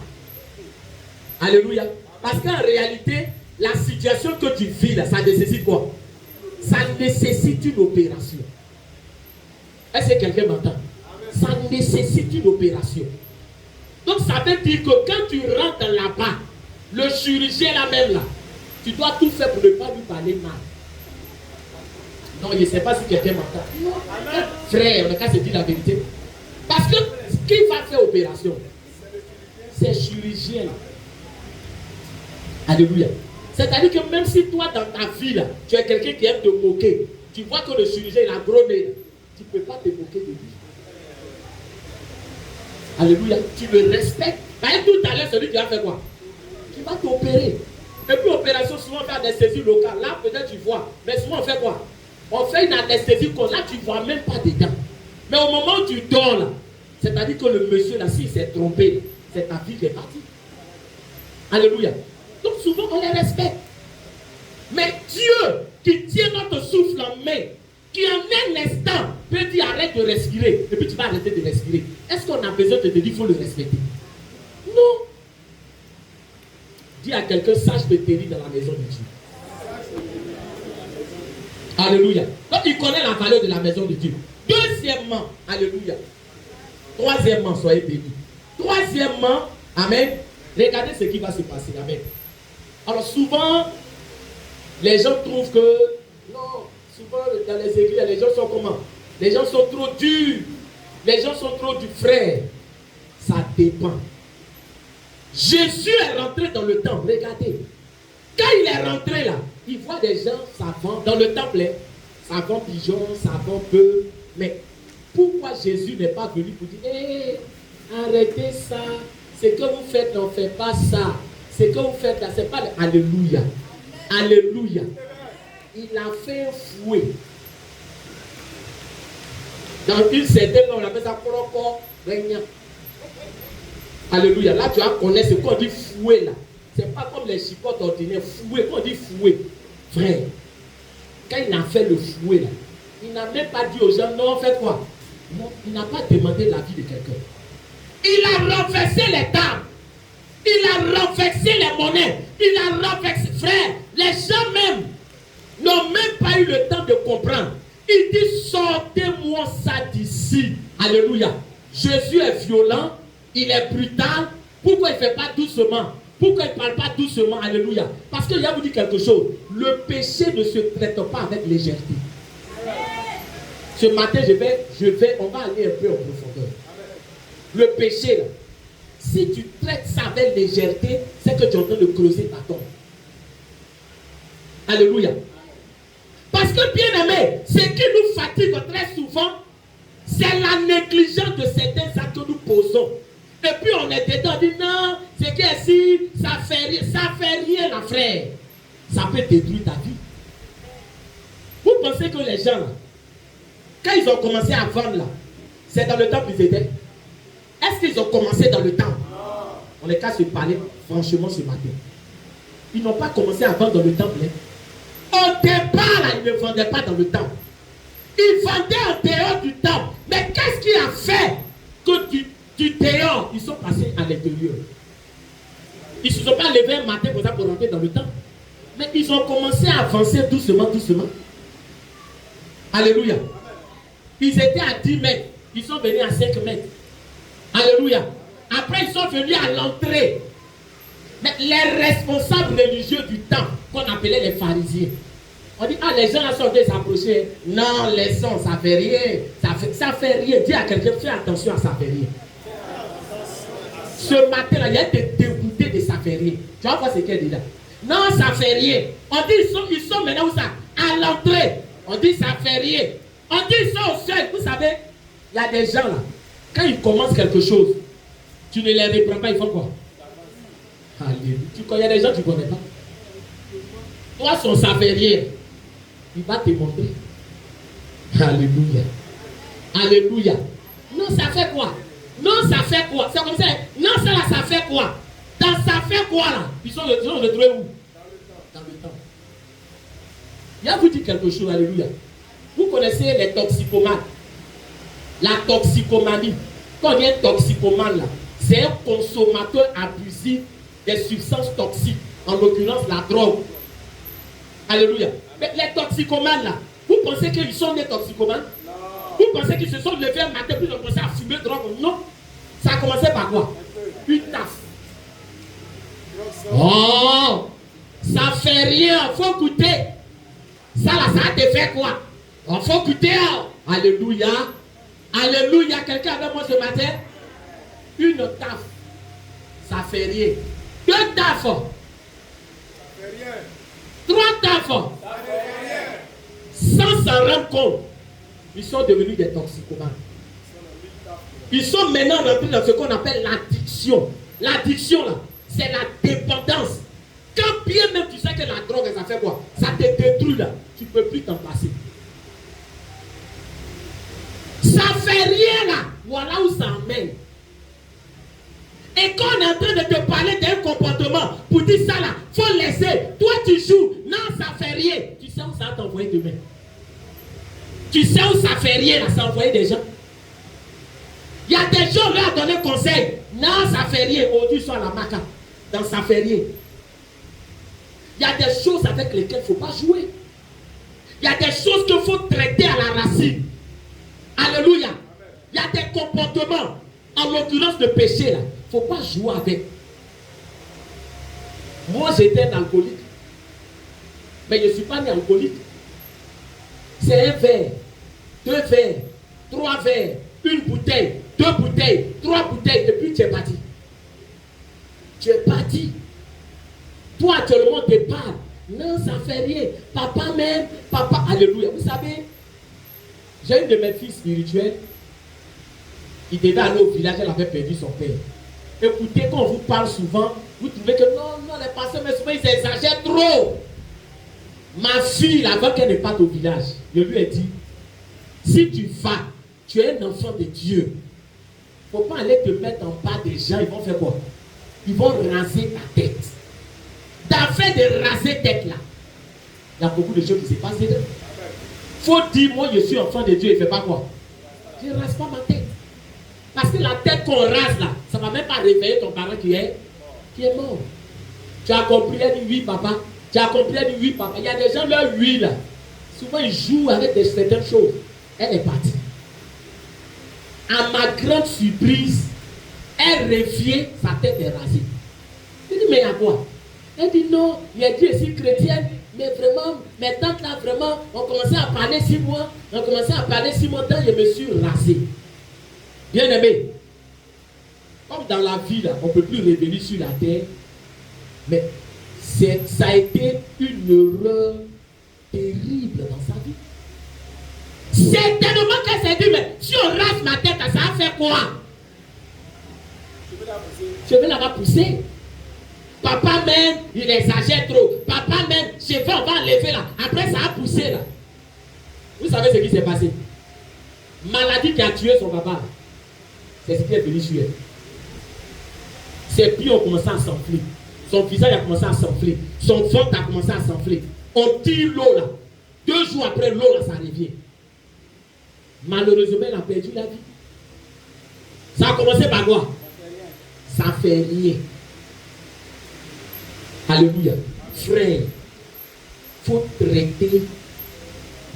Alléluia. Parce qu'en réalité, la situation que tu vis là, ça nécessite quoi? Ça nécessite une opération. Est-ce que quelqu'un m'entend? Ça nécessite une opération. Donc ça veut dire que quand tu rentres là-bas, le chirurgien là-même là, tu dois tout faire pour ne pas lui parler mal. Non, je ne sais pas si quelqu'un m'entend. Frère, on n'a qu'à se dire la vérité. Parce que qui va faire opération? C'est chirurgien là. Alléluia. C'est-à-dire que même si toi dans ta vie là, tu es quelqu'un qui aime te moquer, tu vois que le chirurgien il a gros nez, tu ne peux pas te moquer de lui. Alléluia. Tu le respectes. Tout à l'heure, celui qui va faire quoi? Qui va t'opérer. Et puis opération, souvent on fait anesthésie locale. Là peut-être tu vois. Mais souvent on fait quoi? On fait une anesthésie comme là, tu ne vois même pas dedans. Mais au moment où tu dors là, c'est-à-dire que le monsieur là, s'il s'est trompé, c'est ta vie qui est partie. Alléluia. Donc souvent on les respecte. Mais Dieu qui tient notre souffle en main, qui en un instant peut dire arrête de respirer, et puis tu vas arrêter de respirer. Est-ce qu'on a besoin de te dire qu'il faut le respecter? Non. Dis à quelqu'un, sache de périr dans la maison de Dieu. Alléluia. Donc il connaît la valeur de la maison de Dieu. Deuxièmement, alléluia. Troisièmement, soyez bénis. Troisièmement, amen. Regardez ce qui va se passer. Amen. Alors souvent, les gens trouvent que, non, souvent dans les églises, les gens sont comment? Les gens sont trop durs. Les gens sont trop durs. Frère, ça dépend. Jésus est rentré dans le temple. Regardez. Quand il est rentré là, il voit des gens savants dans le temple. Savants pigeons, savants bœufs. Mais pourquoi Jésus n'est pas venu pour dire, hé, arrêtez ça. Ce que vous faites, n'en faites pas ça. Ce que vous faites là, c'est pas le... Alléluia. Alléluia. Il a fait un fouet. Dans une certaine, on appelle ça croco, régnant. Alléluia. Là, tu vas connaître ce qu'on dit fouet là. C'est pas comme les chicottes ordinaires. Fouet, quand on dit fouet. Frère, quand il a fait le fouet là, il n'a même pas dit aux gens, non, faites quoi? Non, il n'a pas demandé l'avis de quelqu'un. Il a renversé les tables. Il a renversé les monnaies. Il a renversé. Frère, les gens même n'ont même pas eu le temps de comprendre. Il dit, sortez-moi ça d'ici. Alléluia. Jésus est violent. Il est brutal. Pourquoi il ne fait pas doucement? Pourquoi il ne parle pas doucement? Alléluia. Parce qu'il va vous dire quelque chose. Le péché ne se traite pas avec légèreté. Ce matin, on va aller un peu en profondeur. Le péché, là, si tu traites ça avec légèreté, c'est que tu es en train de creuser ta tombe. Alléluia. Parce que, bien aimé, ce qui nous fatigue très souvent, c'est la négligence de certains actes que nous posons. Et puis on est dedans, on dit non, c'est que si ça fait rien, la frère. Ça peut détruire ta vie. Vous pensez que les gens, là, quand ils ont commencé à vendre là, c'est dans le temps qu'ils étaient? Est-ce qu'ils ont commencé dans le temps? On est qu'à se parler franchement ce matin. Ils n'ont pas commencé à vendre dans le temple. Au départ, là, ils ne vendaient pas dans le temple. Ils vendaient en dehors du temple. Mais qu'est-ce qui a fait que du dehors, ils sont passés à l'intérieur? Ils ne se sont pas levés un matin pour rentrer dans le temple. Mais ils ont commencé à avancer doucement, doucement. Alléluia. Ils étaient à 10 mètres. Ils sont venus à 5 mètres. Alléluia. Après, ils sont venus à l'entrée. Mais les responsables religieux du temps, qu'on appelait les pharisiens, on dit, ah, les gens là sont en train de s'approcher. Non, laissons, ça fait rien. Ça fait rien. Dis à quelqu'un, fais attention à ça fait rien. Ce matin-là, il y a été dégoûté de ça fait rien. Tu vas voir ce qu'elle dit là. Non, ça fait rien. On dit, ils sont maintenant où ça? À l'entrée. On dit, ça fait rien. On dit, ils sont au seuil. Vous savez, il y a des gens là, quand ils commencent quelque chose, tu ne les reprends pas, ils font quoi? Alléluia. Il y a des gens que tu ne connais pas. Toi, son ça fait rien. Il va te montrer. Alléluia. Alléluia. Non, ça fait quoi? Non, ça fait quoi? C'est comme ça. Non, ça là, ça fait quoi? Dans ça fait quoi là? Ils sont retrouvés où? Dans le temps. Il va vous dire quelque chose. Alléluia. Vous connaissez les toxicomanes. La toxicomanie. Quand il y a un toxicomane là, c'est un consommateur abusif des substances toxiques. En l'occurrence, la drogue. Alléluia. Mais les toxicomanes là, vous pensez qu'ils sont des toxicomanes? Non. Vous pensez qu'ils se sont levés un matin puis ils ont commencé à fumer drogue? Non. Ça a commencé par quoi? Une tasse. Oh, ça fait rien, faut goûter. Ça là, ça te fait quoi? Il faut goûter. Alléluia. Alléluia. Quelqu'un avec moi ce matin? Une taf, ça fait rien. 2 tafs, ça fait rien. 3 tafs, ça fait rien. Sans s'en rendre compte, ils sont devenus des toxicomanes. Ils sont maintenant rentrés dans ce qu'on appelle l'addiction. L'addiction là, c'est la dépendance. Quand bien même tu sais que la drogue, ça fait quoi? Ça te détruit là. Tu ne peux plus t'en passer. Ça fait rien là. Voilà où ça emmène. Et quand on est en train de te parler d'un comportement, pour dire ça là, faut laisser. Toi tu joues. Non, ça fait férié, tu sais où ça va t'envoyer demain. Tu sais où ça férié, là, ça envoyer des gens. Il y a des gens, on leur a donné conseil. Non, ça férié, aujourd'hui, soit à la maca, dans sa férié. Il y a des choses avec lesquelles il ne faut pas jouer. Il y a des choses qu'il faut traiter à la racine. Alléluia. Il y a des comportements, en l'occurrence de péché, là. Il ne faut pas jouer avec. Moi, j'étais un alcoolique. Mais je ne suis pas né alcoolique. C'est un verre, 2 verres, 3 verres, 1 bouteille, 2 bouteilles, 3 bouteilles, et puis tu es parti. Tu es parti. Toi, actuellement, tu parles. Non, ça fait rien. Papa même, papa, alléluia. Vous savez, j'ai une de mes filles spirituelles. Il devait aller au village, elle avait perdu son père. Écoutez, quand on vous parle souvent, vous trouvez que non, les pasteurs, mais souvent ils exagèrent trop. Ma fille, avant qu'elle ne parte au village, je lui ai dit, si tu vas, tu es un enfant de Dieu. Il ne faut pas aller te mettre en bas des gens, ils vont faire quoi? Ils vont raser ta tête. D'afin de raser tête là, il y a beaucoup de choses qui se passent dedans. Il faut dire, moi je suis enfant de Dieu, il ne fait pas quoi? Je ne rase pas ma tête. Parce que la tête qu'on rase là, ça ne va même pas réveiller ton parent qui est mort. Tu as compris, elle dit oui papa. Tu as compris, elle dit oui papa. Il y a des gens, leur oui là, souvent ils jouent avec certaines choses. Elle est partie. À ma grande surprise, elle revient, sa tête est rasée. Je dis mais il y a quoi? Elle dit non, il a dit je suis chrétienne, mais vraiment, mes tantes là vraiment, on commençait à parler 6 mois, on commençait à parler 6 mois, je me suis rasé. Bien aimé, comme dans la vie là, on ne peut plus revenir sur la terre, mais ça a été une erreur terrible dans sa vie. Certainement qu'elle s'est dit, mais si on rase ma tête, ça va faire quoi? Je vais la pousser. Papa même, il exagère trop. Papa même, je vais, on va enlever là. Après, ça a poussé là. Vous savez ce qui s'est passé? Maladie qui a tué son papa. C'est ce qui est venu sur elle. Ses pieds ont commencé à s'enfler. Son visage a commencé à s'enfler. Son ventre a commencé à s'enfler. On tire l'eau là. 2 jours après, l'eau là, ça revient. Malheureusement, elle a perdu la vie. Ça a commencé par quoi? Ça fait rien. Alléluia. Frère, il faut traiter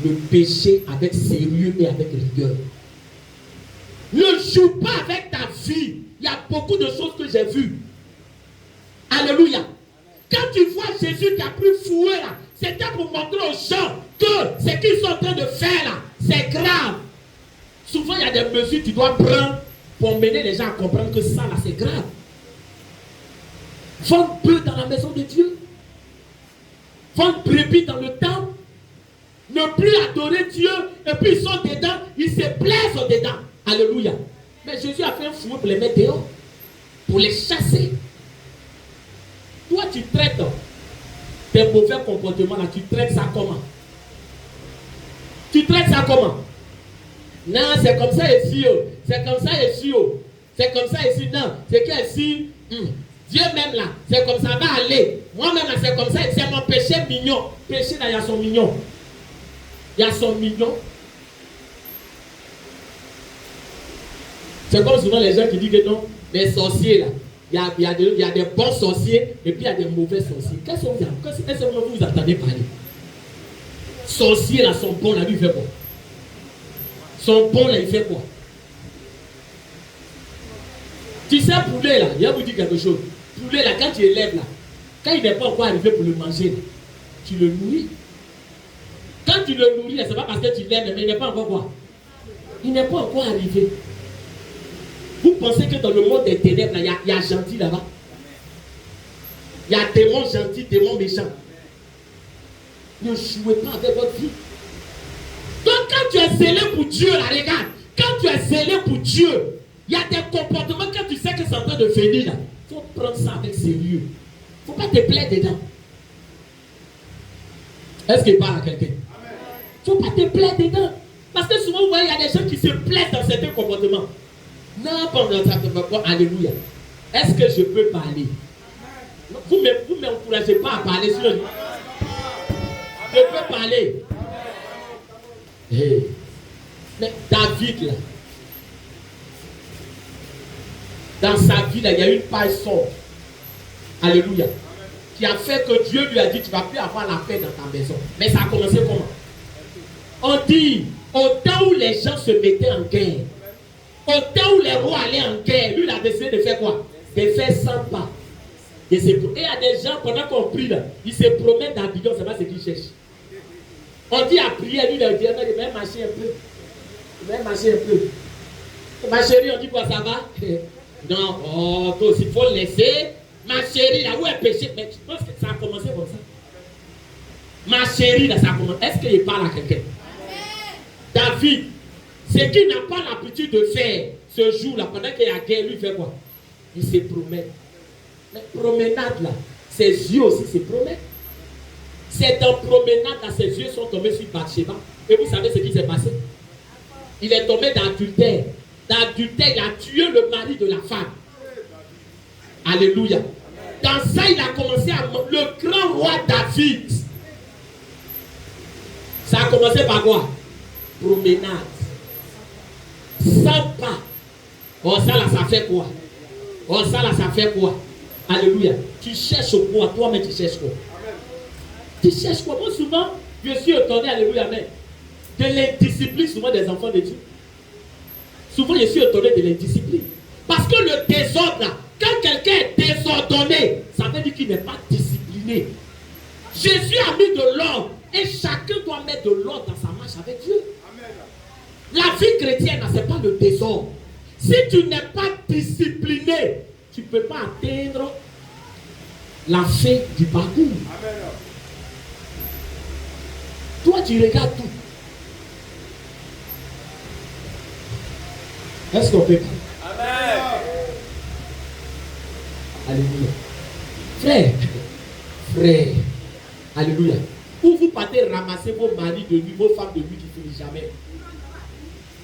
le péché avec sérieux et avec rigueur. Ne joue pas avec ta vie. Il y a beaucoup de choses que j'ai vues. Alléluia. Quand tu vois Jésus qui a pris fouet là, c'était pour montrer aux gens que ce qu'ils sont en train de faire là, c'est grave. Souvent, il y a des mesures que tu dois prendre pour mener les gens à comprendre que ça là, c'est grave. Vendre peu dans la maison de Dieu. Vendre brebis dans le temple. Ne plus adorer Dieu. Et puis ils sont dedans. Ils se plaisent dedans. Alléluia. Mais Jésus a fait un fouet pour les mettre dehors. Pour les chasser. Toi, tu traites tes mauvais comportements là. Tu traites ça comment? Tu traites ça comment? Non, c'est comme ça ici. C'est comme ça ici. C'est comme ça ici. Non, c'est qu'ici. Dieu même là, c'est comme ça va aller. Moi-même là, c'est comme ça. C'est mon péché mignon. Péché là, il y a son mignon. Il y a son mignon. C'est comme souvent les gens qui disent que non, les sorciers là, il y a des bons sorciers et puis il y a des mauvais sorciers. Qu'est-ce que vous entendez parler? Sorciers là sont bons là, lui il fait quoi? Son bon là, il fait quoi? Tu sais, poulet là, il va vous dire quelque chose. Poulet là, quand tu élèves là, quand il n'est pas encore arrivé pour le manger, là, tu le nourris. Quand tu le nourris, c'est pas parce que tu l'aimes, mais il n'est pas encore quoi? Il n'est pas encore arrivé. Vous pensez que dans le monde des ténèbres, il y a gentil là-bas? Il y a démons gentils, démons méchants. Ne jouez pas avec votre vie. Donc quand tu es zélé pour Dieu, là, regarde, quand tu es zélé pour Dieu, il y a des comportements que tu sais que c'est en train de venir là. Il faut prendre ça avec sérieux. Il ne faut pas te plaire dedans. Est-ce qu'il parle à quelqu'un? Il ne faut pas te plaire dedans. Parce que souvent, vous voyez, il y a des gens qui se plaisent dans certains comportements. Non, pendant ça, alléluia. Est-ce que je peux parler? Vous ne m'encouragez pas à parler sur le... Je peux parler. Hey. Mais David, là, dans sa vie, là, il y a une paille sombre. Alléluia. Qui a fait que Dieu lui a dit, tu ne vas plus avoir la paix dans ta maison. Mais ça a commencé comment? On dit, au temps où les gens se mettaient en guerre, au temps où les rois allaient en guerre, lui, il a décidé de faire quoi? De faire 100 pas. Et il y a des gens, pendant qu'on prie, là, ils se promènent dans le bidon, c'est pas ce qu'ils cherchent. On dit à prier, lui, il a dit, il va marcher un peu. Il va marcher un peu. Ma chérie, on dit quoi, ça va? Non, oh, toi aussi, il faut laisser. Ma chérie, là, où est péché? Mais tu penses que ça a commencé comme ça? Ma chérie, là, ça a commencé. Est-ce qu'il parle à quelqu'un? David, ce qu'il n'a pas l'habitude de faire ce jour-là, pendant qu'il y a guerre, lui, il fait quoi? Il se promène. Mais promenade, là, ses yeux aussi se promènent. C'est en promenade, là, ses yeux sont tombés sur Bathsheba. Et vous savez ce qui s'est passé? Il est tombé d'adultère. D'adultère, il a tué le mari de la femme. Alléluia. Dans ça, il a commencé à... Le grand roi David. Ça a commencé par quoi? Promenade. 100 pas. Oh, ça là, ça fait quoi? Oh, ça là, ça fait quoi? Alléluia. Tu cherches quoi? Toi-même, tu cherches quoi? Tu cherches quoi? Moi, souvent, je suis étonné, alléluia, mais de l'indiscipline, souvent, des enfants de Dieu. Souvent, je suis étonné de l'indiscipline. Parce que le désordre, là, quand quelqu'un est désordonné, ça veut dire qu'il n'est pas discipliné. Jésus a mis de l'ordre. Et chacun doit mettre de l'ordre dans sa marche avec Dieu. Amen. La vie chrétienne, ce n'est pas le désordre. Si tu n'es pas discipliné, tu ne peux pas atteindre la fin du parcours. Amen. Toi, tu regardes tout. Est-ce qu'on peut pas? Amen. Alléluia. Frère, alléluia. Où vous partez ramasser vos maris de nuit, vos femmes de nuit qui ne finissent jamais.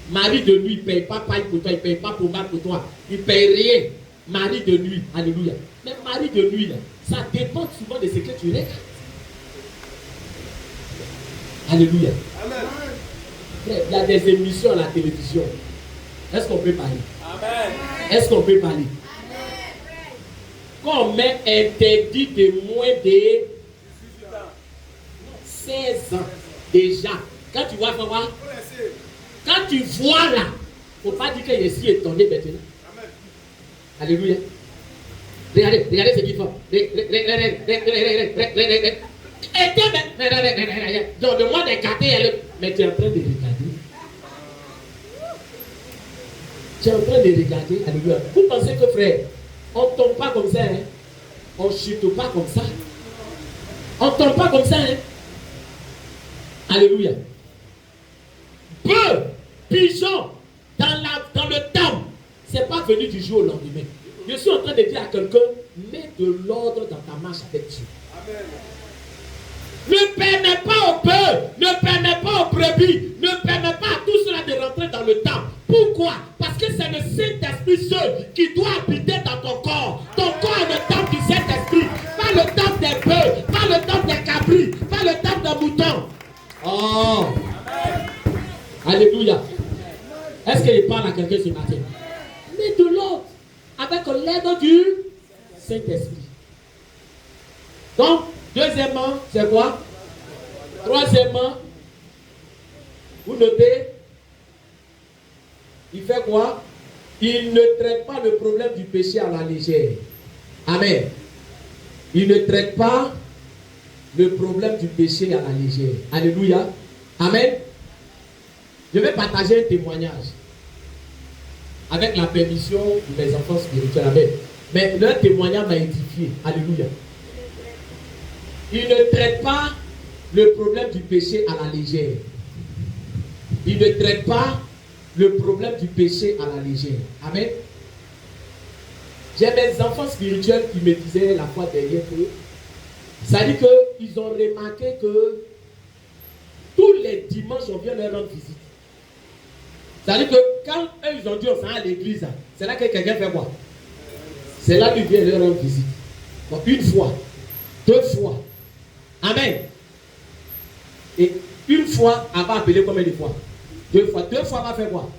Mari de nuit, il ne paye pas paille pour toi, il ne paye pas pommade pour toi, il ne paye rien. Mari de nuit, alléluia. Mais mari de nuit, là, ça dépend souvent de ce que tu regardes. Alléluia. Amen. Frère, il y a des émissions à la télévision. Est-ce qu'on peut parler? Amen. Est-ce qu'on peut parler? Amen. Quand on met interdit de moins de 16 ans déjà, quand tu vois, quand tu vois là, il ne faut pas dire que je suis étonné maintenant. Amen. Alléluia. Regardez ce qu'il faut. Donc, demande d'écarter, mais tu es en train de regarder. Tu es en train de regarder. Alléluia. Vous pensez que, frère, on ne tombe pas comme ça, hein? On ne chute pas comme ça. On ne tombe pas comme ça, hein? Alléluia. Peu, pigeon, dans le temps, ce n'est pas venu du jour au lendemain. Je suis en train de dire à quelqu'un, mets de l'ordre dans ta marche avec Dieu. Amen. Ne permets pas au bœuf, ne permets pas aux brebis, ne permets pas à tout cela de rentrer dans le temple. Pourquoi? Parce que c'est le Saint-Esprit seul qui doit habiter dans ton corps. Ton corps est le temple du Saint-Esprit. Pas le temple des bœufs, pas le temple des cabris, pas le temple des moutons. Oh! Amen. Alléluia. Est-ce qu'il parle à quelqu'un ce matin? Mais de l'autre, avec l'aide du Saint-Esprit. Donc, deuxièmement, c'est quoi? Troisièmement, vous notez, il fait quoi? Il ne traite pas le problème du péché à la légère. Amen. Il ne traite pas le problème du péché à la légère. Alléluia. Amen. Je vais partager un témoignage avec la permission de mes enfants spirituels. Amen. Mais leur témoignage m'a édifié. Alléluia. Il ne traite pas le problème du péché à la légère. Il ne traite pas le problème du péché à la légère. Amen. J'ai mes enfants spirituels qui me disaient la fois dernière que ça dit qu'ils ont remarqué que tous les dimanches on vient leur rendre visite. Ça dit que quand eux ils ont dit on s'en va à l'église, c'est là que quelqu'un fait quoi? C'est là qu'il vient leur rendre visite. Donc une fois, deux fois. Amen. Une fois, elle va appeler combien de fois? 2 fois. 2 fois, elle va faire quoi?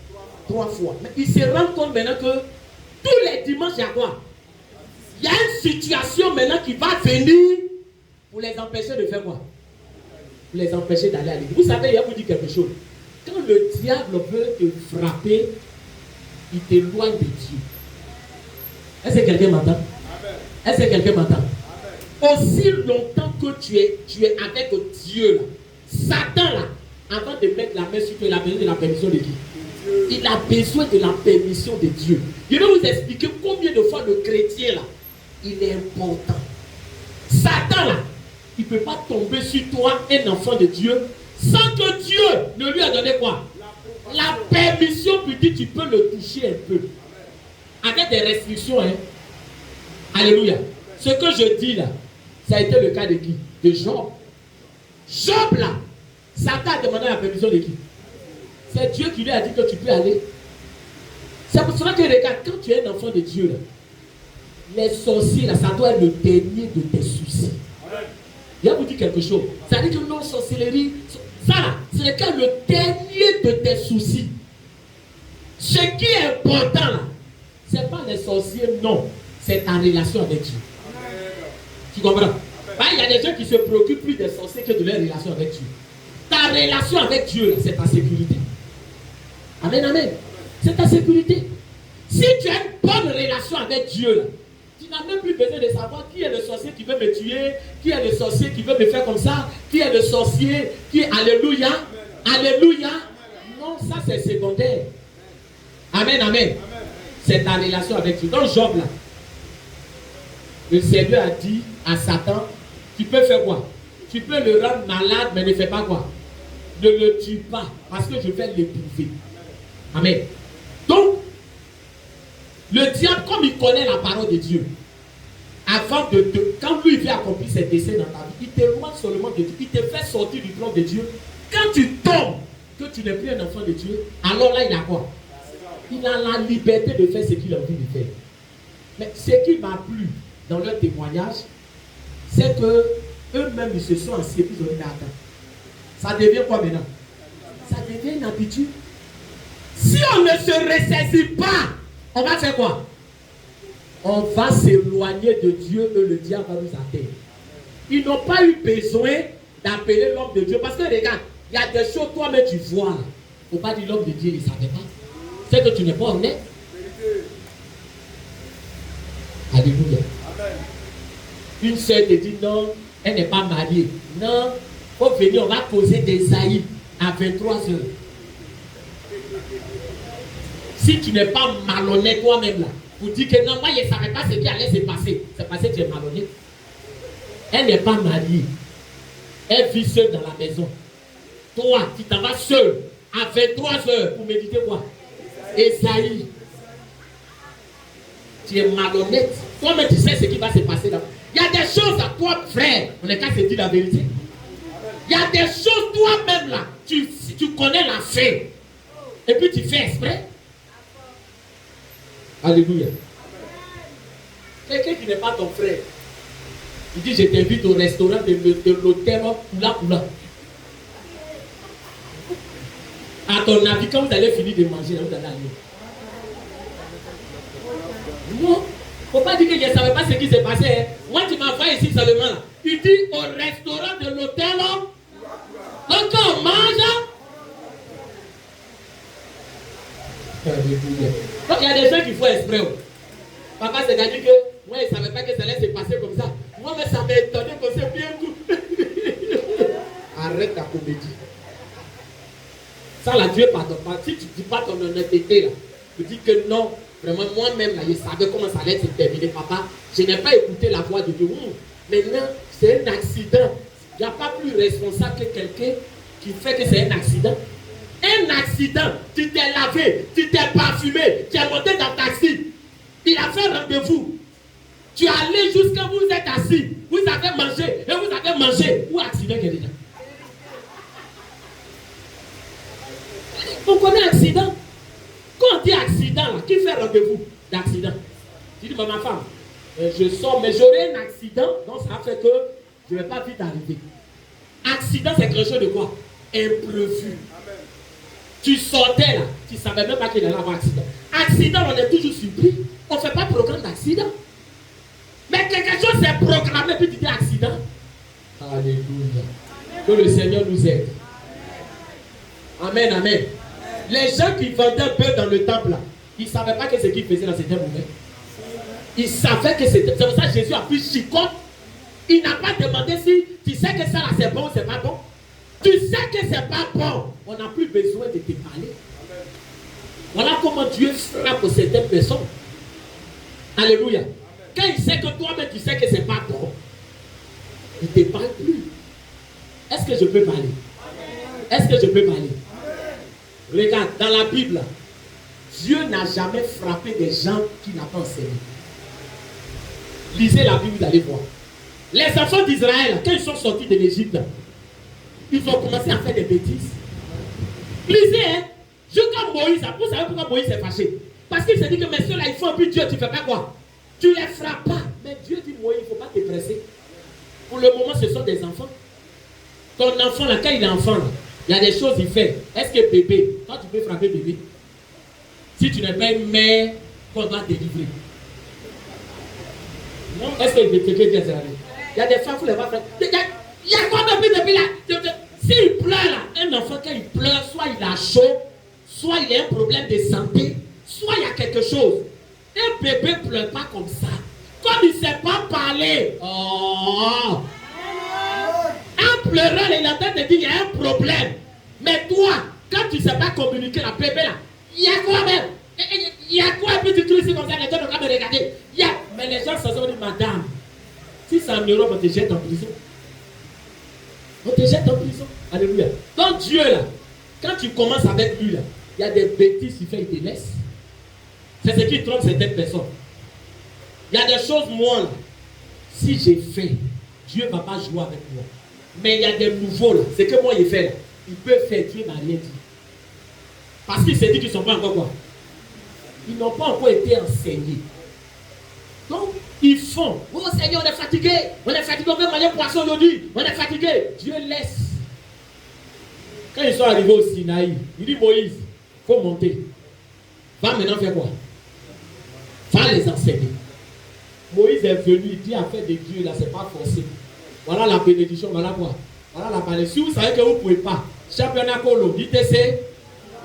3 fois. Mais il se rend compte maintenant que tous les dimanches, il y a quoi? Il y a une situation maintenant qui va venir pour les empêcher de faire quoi? Pour les empêcher d'aller à l'église. Vous savez, il va vous dire quelque chose. Quand le diable veut te frapper, il t'éloigne de Dieu. Est-ce que quelqu'un m'entend? Est-ce que quelqu'un m'entend? Aussi longtemps que tu es avec Dieu là, Satan là, avant de mettre la main sur toi, il a besoin de la permission de qui? Il a besoin de la permission de Dieu. Je vais vous expliquer combien de fois le chrétien là, il est important. Satan là, il ne peut pas tomber sur toi, un enfant de Dieu, sans que Dieu ne lui a donné quoi? La permission pour dire tu peux le toucher un peu. Avec des restrictions, hein. Alléluia. Ce que je dis là, ça a été le cas de qui? De Job. Job là, Satan a demandé la permission de qui? C'est Dieu qui lui a dit que tu peux aller. C'est pour cela que regarde, quand tu es un enfant de Dieu là, les sorciers là, ça doit être le dernier de tes soucis. Il va vous dire quelque chose. Ça dit que non, sorcellerie, ça là, ce n'est que le dernier de tes soucis. Ce qui est important là, ce n'est pas les sorciers, non. C'est ta relation avec Dieu. Tu comprends? Il y a des gens qui se préoccupent plus des sorciers que de leur relation avec Dieu. Ta relation avec Dieu, c'est ta sécurité. Amen, amen. C'est ta sécurité. Si tu as une bonne relation avec Dieu, là, tu n'as même plus besoin de savoir qui est le sorcier qui veut me tuer, qui est le sorcier qui veut me faire comme ça, qui est le sorcier qui est Alléluia. Alléluia. Non, ça c'est secondaire. Amen, amen. C'est ta relation avec Dieu. Dans Job, là, le Seigneur a dit à Satan, tu peux faire quoi? Tu peux le rendre malade, mais ne fais pas quoi? Ne le tue pas, parce que je vais l'éprouver. Amen. Donc, le diable, comme il connaît la parole de Dieu, avant quand lui vient accomplir ses desseins dans ta vie, il t'éloigne seulement de Dieu, il te fait sortir du plan de Dieu. Quand tu tombes, que tu n'es plus un enfant de Dieu, alors là, il a quoi? Il a la liberté de faire ce qu'il a envie de faire. Mais ce qui m'a plu dans leur témoignage, c'est que eux-mêmes, ils se sont assis et ils ont dit, attends, ça devient quoi maintenant? Ça devient une habitude. Si on ne se ressaisit pas, on va faire quoi? On va s'éloigner de Dieu et le diable va nous atteindre. Ils n'ont pas eu besoin d'appeler l'homme de Dieu. Parce que regarde, il y a des choses toi-même tu vois là. Il ne faut pas dire l'homme de Dieu, il ne savait pas. C'est que tu n'es pas honnête. Alléluia. Une sœur te dit non, elle n'est pas mariée. Non, il faut venir, on va poser des haïs à 23 heures. Si tu n'es pas malhonnête toi-même là, pour dire que non, moi je ne savais pas ce qui allait se passer, c'est parce que tu es malhonnête. Elle n'est pas mariée. Elle vit seule dans la maison. Toi, tu t'en vas seul à 23 heures pour méditer quoi? Esaïe. Tu es malhonnête. Toi-même, tu sais ce qui va se passer là. Il y a des choses à toi, frère. On n'est qu'à se dire la vérité. Il y a des choses toi-même là. Tu connais la fin. Et puis tu fais exprès. Alléluia. Quelqu'un qui n'est pas ton frère. Il dit, je t'invite au restaurant de l'hôtel Kula. À ton avis, quand vous allez finir de manger, vous allez aller. Non. Il ne faut pas dire que je ne savais pas ce qui s'est passé. Hein. Moi, tu m'envoies ici seulement. Là. Il dit au restaurant de l'hôtel. Donc, on mange. Donc, il y a des gens qui font exprès. Papa, c'est-à-dire que moi, je ne savais pas que ça allait se passer comme ça. Moi, mais ça m'a étonné que c'est bien tout. Arrête ta comédie. Ça, là, Dieu pardonne pas. Si tu ne dis pas ton honnêteté, là, tu dis que non, vraiment, moi-même, là, je savais comment ça allait se terminer, papa. Je n'ai pas écouté la voix de Dieu. Maintenant, c'est un accident. Il n'y a pas plus responsable que quelqu'un qui fait que c'est un accident. Un accident, tu t'es lavé, tu t'es parfumé, tu es monté dans le taxi. Il a fait rendez-vous. Tu es allé jusqu'à vous êtes assis. Vous avez mangé et vous avez mangé. Où accident qu'il y a déjà? On connaît accident. Quand on dit accident, là, qui fait rendez-vous d'accident? Tu dis, ma femme, je sors, mais j'aurai un accident. Donc ça fait que je ne vais pas vite arriver. Accident, c'est quelque chose de quoi? imprévu. Tu sortais là, tu ne savais même pas qu'il allait avoir accident. Accident, on est toujours surpris. On ne fait pas programme d'accident. Mais quelque chose s'est programmé, puis tu dis accident. Alléluia. Que le Seigneur nous aide. Amen, amen. Les gens qui vendaient un peu dans le temple là, ils ne savaient pas que ce qu'ils faisaient là c'était mauvais. Ils savaient que c'était. C'est pour ça que Jésus a pris chicotte. Il n'a pas demandé si tu sais que ça là c'est bon ou c'est pas bon. Tu sais que c'est pas bon. On n'a plus besoin de te parler. Voilà comment Dieu frappe certaines personnes. Alléluia. Quand il sait que toi-même tu sais que c'est pas bon, il ne te parle plus. Est-ce que je peux parler? Est-ce que je peux parler? Regarde, dans la Bible, Dieu n'a jamais frappé des gens qui n'ont pas enseigné. Lisez la Bible, vous allez voir. Les enfants d'Israël, quand ils sont sortis de l'Égypte, ils ont commencé à faire des bêtises. Lisez, hein? Jusqu'à Moïse, vous savez pourquoi Moïse s'est fâché? Parce qu'il s'est dit que mais ceux-là, ils font un peu Dieu, tu ne fais pas quoi? Tu les frappes pas. Mais Dieu dit, Moïse, il ne faut pas te presser. Pour le moment, ce sont des enfants. Ton enfant, là, quand il est enfant, là, il y a des choses qu'il fait. Est-ce que bébé, quand tu peux frapper bébé, si tu n'es pas une mère, qu'on doit délivrer? Non? Est-ce que quelqu'un dit ça? Il y a des femmes qui ne les pas frapper. Il y a quoi depuis là? S'il pleure là, un enfant quand il pleure, soit il a chaud, soit il a un problème de santé, soit il y a quelque chose. Un bébé ne pleure pas comme ça. Comme il ne sait pas parler. Oh! Un pleureur, il est en train de dire il y a un problème. Mais toi, quand tu ne sais pas communiquer, la bébé là, il y a quoi même? Il y a quoi un petit truc ici comme ça, les gens ne vont pas me regarder. Mais les gens se sont dit, madame, si c'est en Europe, on te jette en prison. On te jette en prison. Alléluia. Donc Dieu là, quand tu commences avec lui là, il y a des bêtises qu'il fait, il te laisse. C'est ce qui trompe certaines personnes. Il y a des choses, moi là, si j'ai fait, Dieu ne va pas jouer avec moi. Mais il y a des nouveaux là, c'est que moi il fait là, il peut faire, Dieu n'a rien dit. Parce qu'il s'est dit qu'ils ne sont pas encore quoi? Ils n'ont pas encore été enseignés. Donc, ils font. Oh Seigneur, on est fatigué. On veut manger poisson aujourd'hui. On est fatigué. Dieu laisse. Quand ils sont arrivés au Sinaï, il dit Moïse, il faut monter. Va maintenant faire quoi? Va les enseigner. Moïse est venu, il dit affaire de Dieu, là, c'est pas forcé. Voilà la bénédiction, voilà quoi? Voilà la bénédiction. Si vous savez que vous ne pouvez pas, championnat Colo, ITC,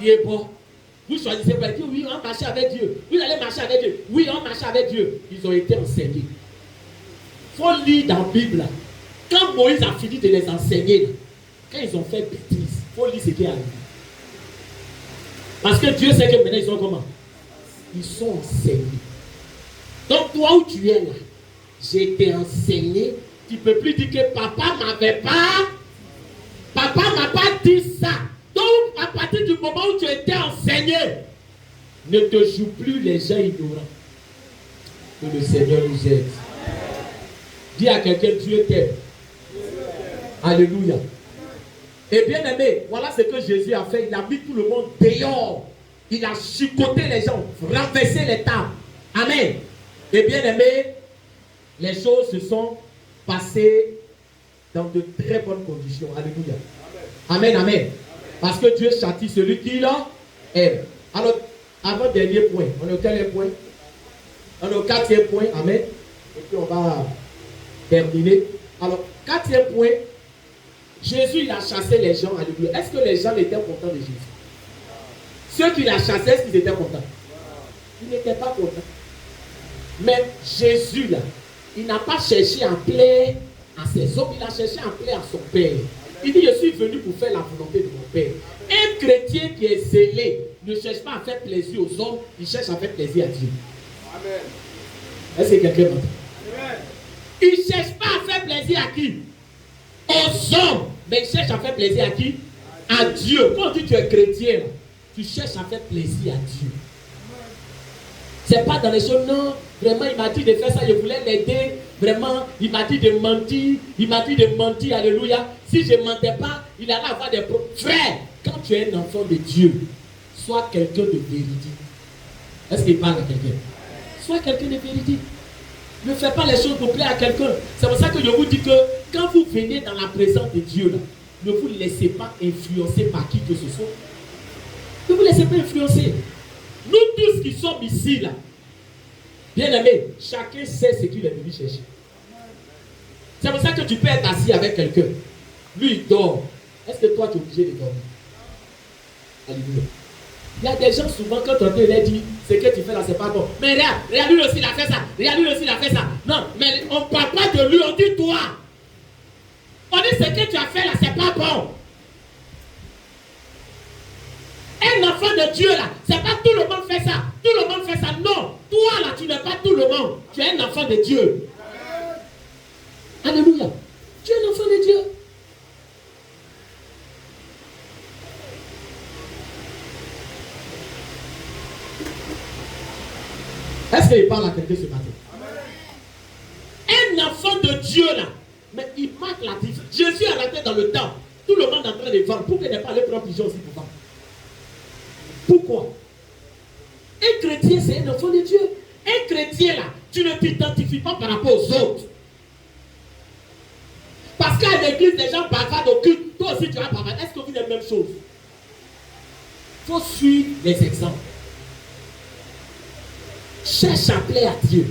il est bon. Vous choisissez pas, oui, on marche avec Dieu. Vous allez marcher avec Dieu. Oui, on marche avec Dieu. Ils ont été enseignés. Il faut lire dans la Bible. Quand Moïse a fini de les enseigner, quand ils ont fait bêtise, il faut lire ce qui est arrivé. Parce que Dieu sait que maintenant ils sont comment? Ils sont enseignés. Donc toi où tu es là, j'ai été enseigné. Tu ne peux plus dire que papa ne m'avait pas. Papa ne m'a pas dit ça. Donc, à partir du moment où tu étais enseigné, ne te joue plus les gens ignorants. Que le Seigneur nous aide. Dis à quelqu'un, Dieu t'aime. Alléluia. Et bien aimé, voilà ce que Jésus a fait. Il a mis tout le monde dehors. Il a chicoté les gens, renversé les tables. Amen. Et bien aimé, les choses se sont passées dans de très bonnes conditions. Alléluia. Amen, amen. Parce que Dieu châtie celui qui l'a aime. Alors, avant dernier point, on est au quel point? On est au 4e point, amen. Et puis on va terminer. Alors, 4e point, Jésus il a chassé les gens, alléluia. Est-ce que les gens étaient contents de Jésus? Ceux qui l'ont chassé, est-ce qu'ils étaient contents? Ils n'étaient pas contents. Mais Jésus là, il n'a pas cherché à plaire à ses hommes, il a cherché à plaire à son Père. Il dit, je suis venu pour faire la volonté de mon Père. Un chrétien qui est zélé ne cherche pas à faire plaisir aux hommes, il cherche à faire plaisir à Dieu. Amen. Est-ce que quelqu'un m'entend? Il ne cherche pas à faire plaisir à qui? Aux hommes. Mais il cherche à faire plaisir à qui? À Dieu. Quand tu dis tu es chrétien, tu cherches à faire plaisir à Dieu. C'est pas dans les choses, non. Vraiment, il m'a dit de faire ça, je voulais l'aider. Vraiment, il m'a dit de mentir. Il m'a dit de mentir, alléluia. Si je ne mentais pas, il allait avoir des problèmes. Frère, quand tu es un enfant de Dieu, sois quelqu'un de véridique. Est-ce qu'il parle à quelqu'un? Sois quelqu'un de véridique. Ne fais pas les choses pour plaire à quelqu'un. C'est pour ça que je vous dis que quand vous venez dans la présence de Dieu, là, ne vous laissez pas influencer par qui que ce soit. Ne vous laissez pas influencer. Nous tous qui sommes ici, là, bien aimés, chacun sait ce qu'il est venu chercher. C'est pour ça que tu peux être assis avec quelqu'un. Lui, il dort. Est-ce que toi, tu es obligé de dormir? Alléluia. Il y a des gens, souvent, quand on leur dit, ce que tu fais là, c'est pas bon. Mais regarde, lui aussi, il a fait ça. Regarde, lui aussi, il a fait ça. Non, mais on ne parle pas de lui, on dit toi. On dit ce que tu as fait là, c'est pas bon. Un enfant de Dieu là, c'est pas tout le monde fait ça. Tout le monde fait ça. Non, toi là, tu n'es pas tout le monde. Tu es un enfant de Dieu. Alléluia. Tu es un enfant de Dieu. Est-ce qu'il parle à quelqu'un ce matin? Un enfant de Dieu là, mais il marque la différence. Jésus est rentré dans le temple. Tout le monde est en train de vendre. Pourquoi il n'est pas allé prendre pigeon aussi pour vendre? Pourquoi? Un chrétien, c'est un enfant de Dieu. Un chrétien là, tu ne t'identifies pas par rapport aux autres. Parce qu'à l'église, les gens bavardent au culte. Toi aussi, tu vas bavarder. Est-ce qu'on vit la même chose? Il faut suivre les exemples. Cherche à plaire à Dieu.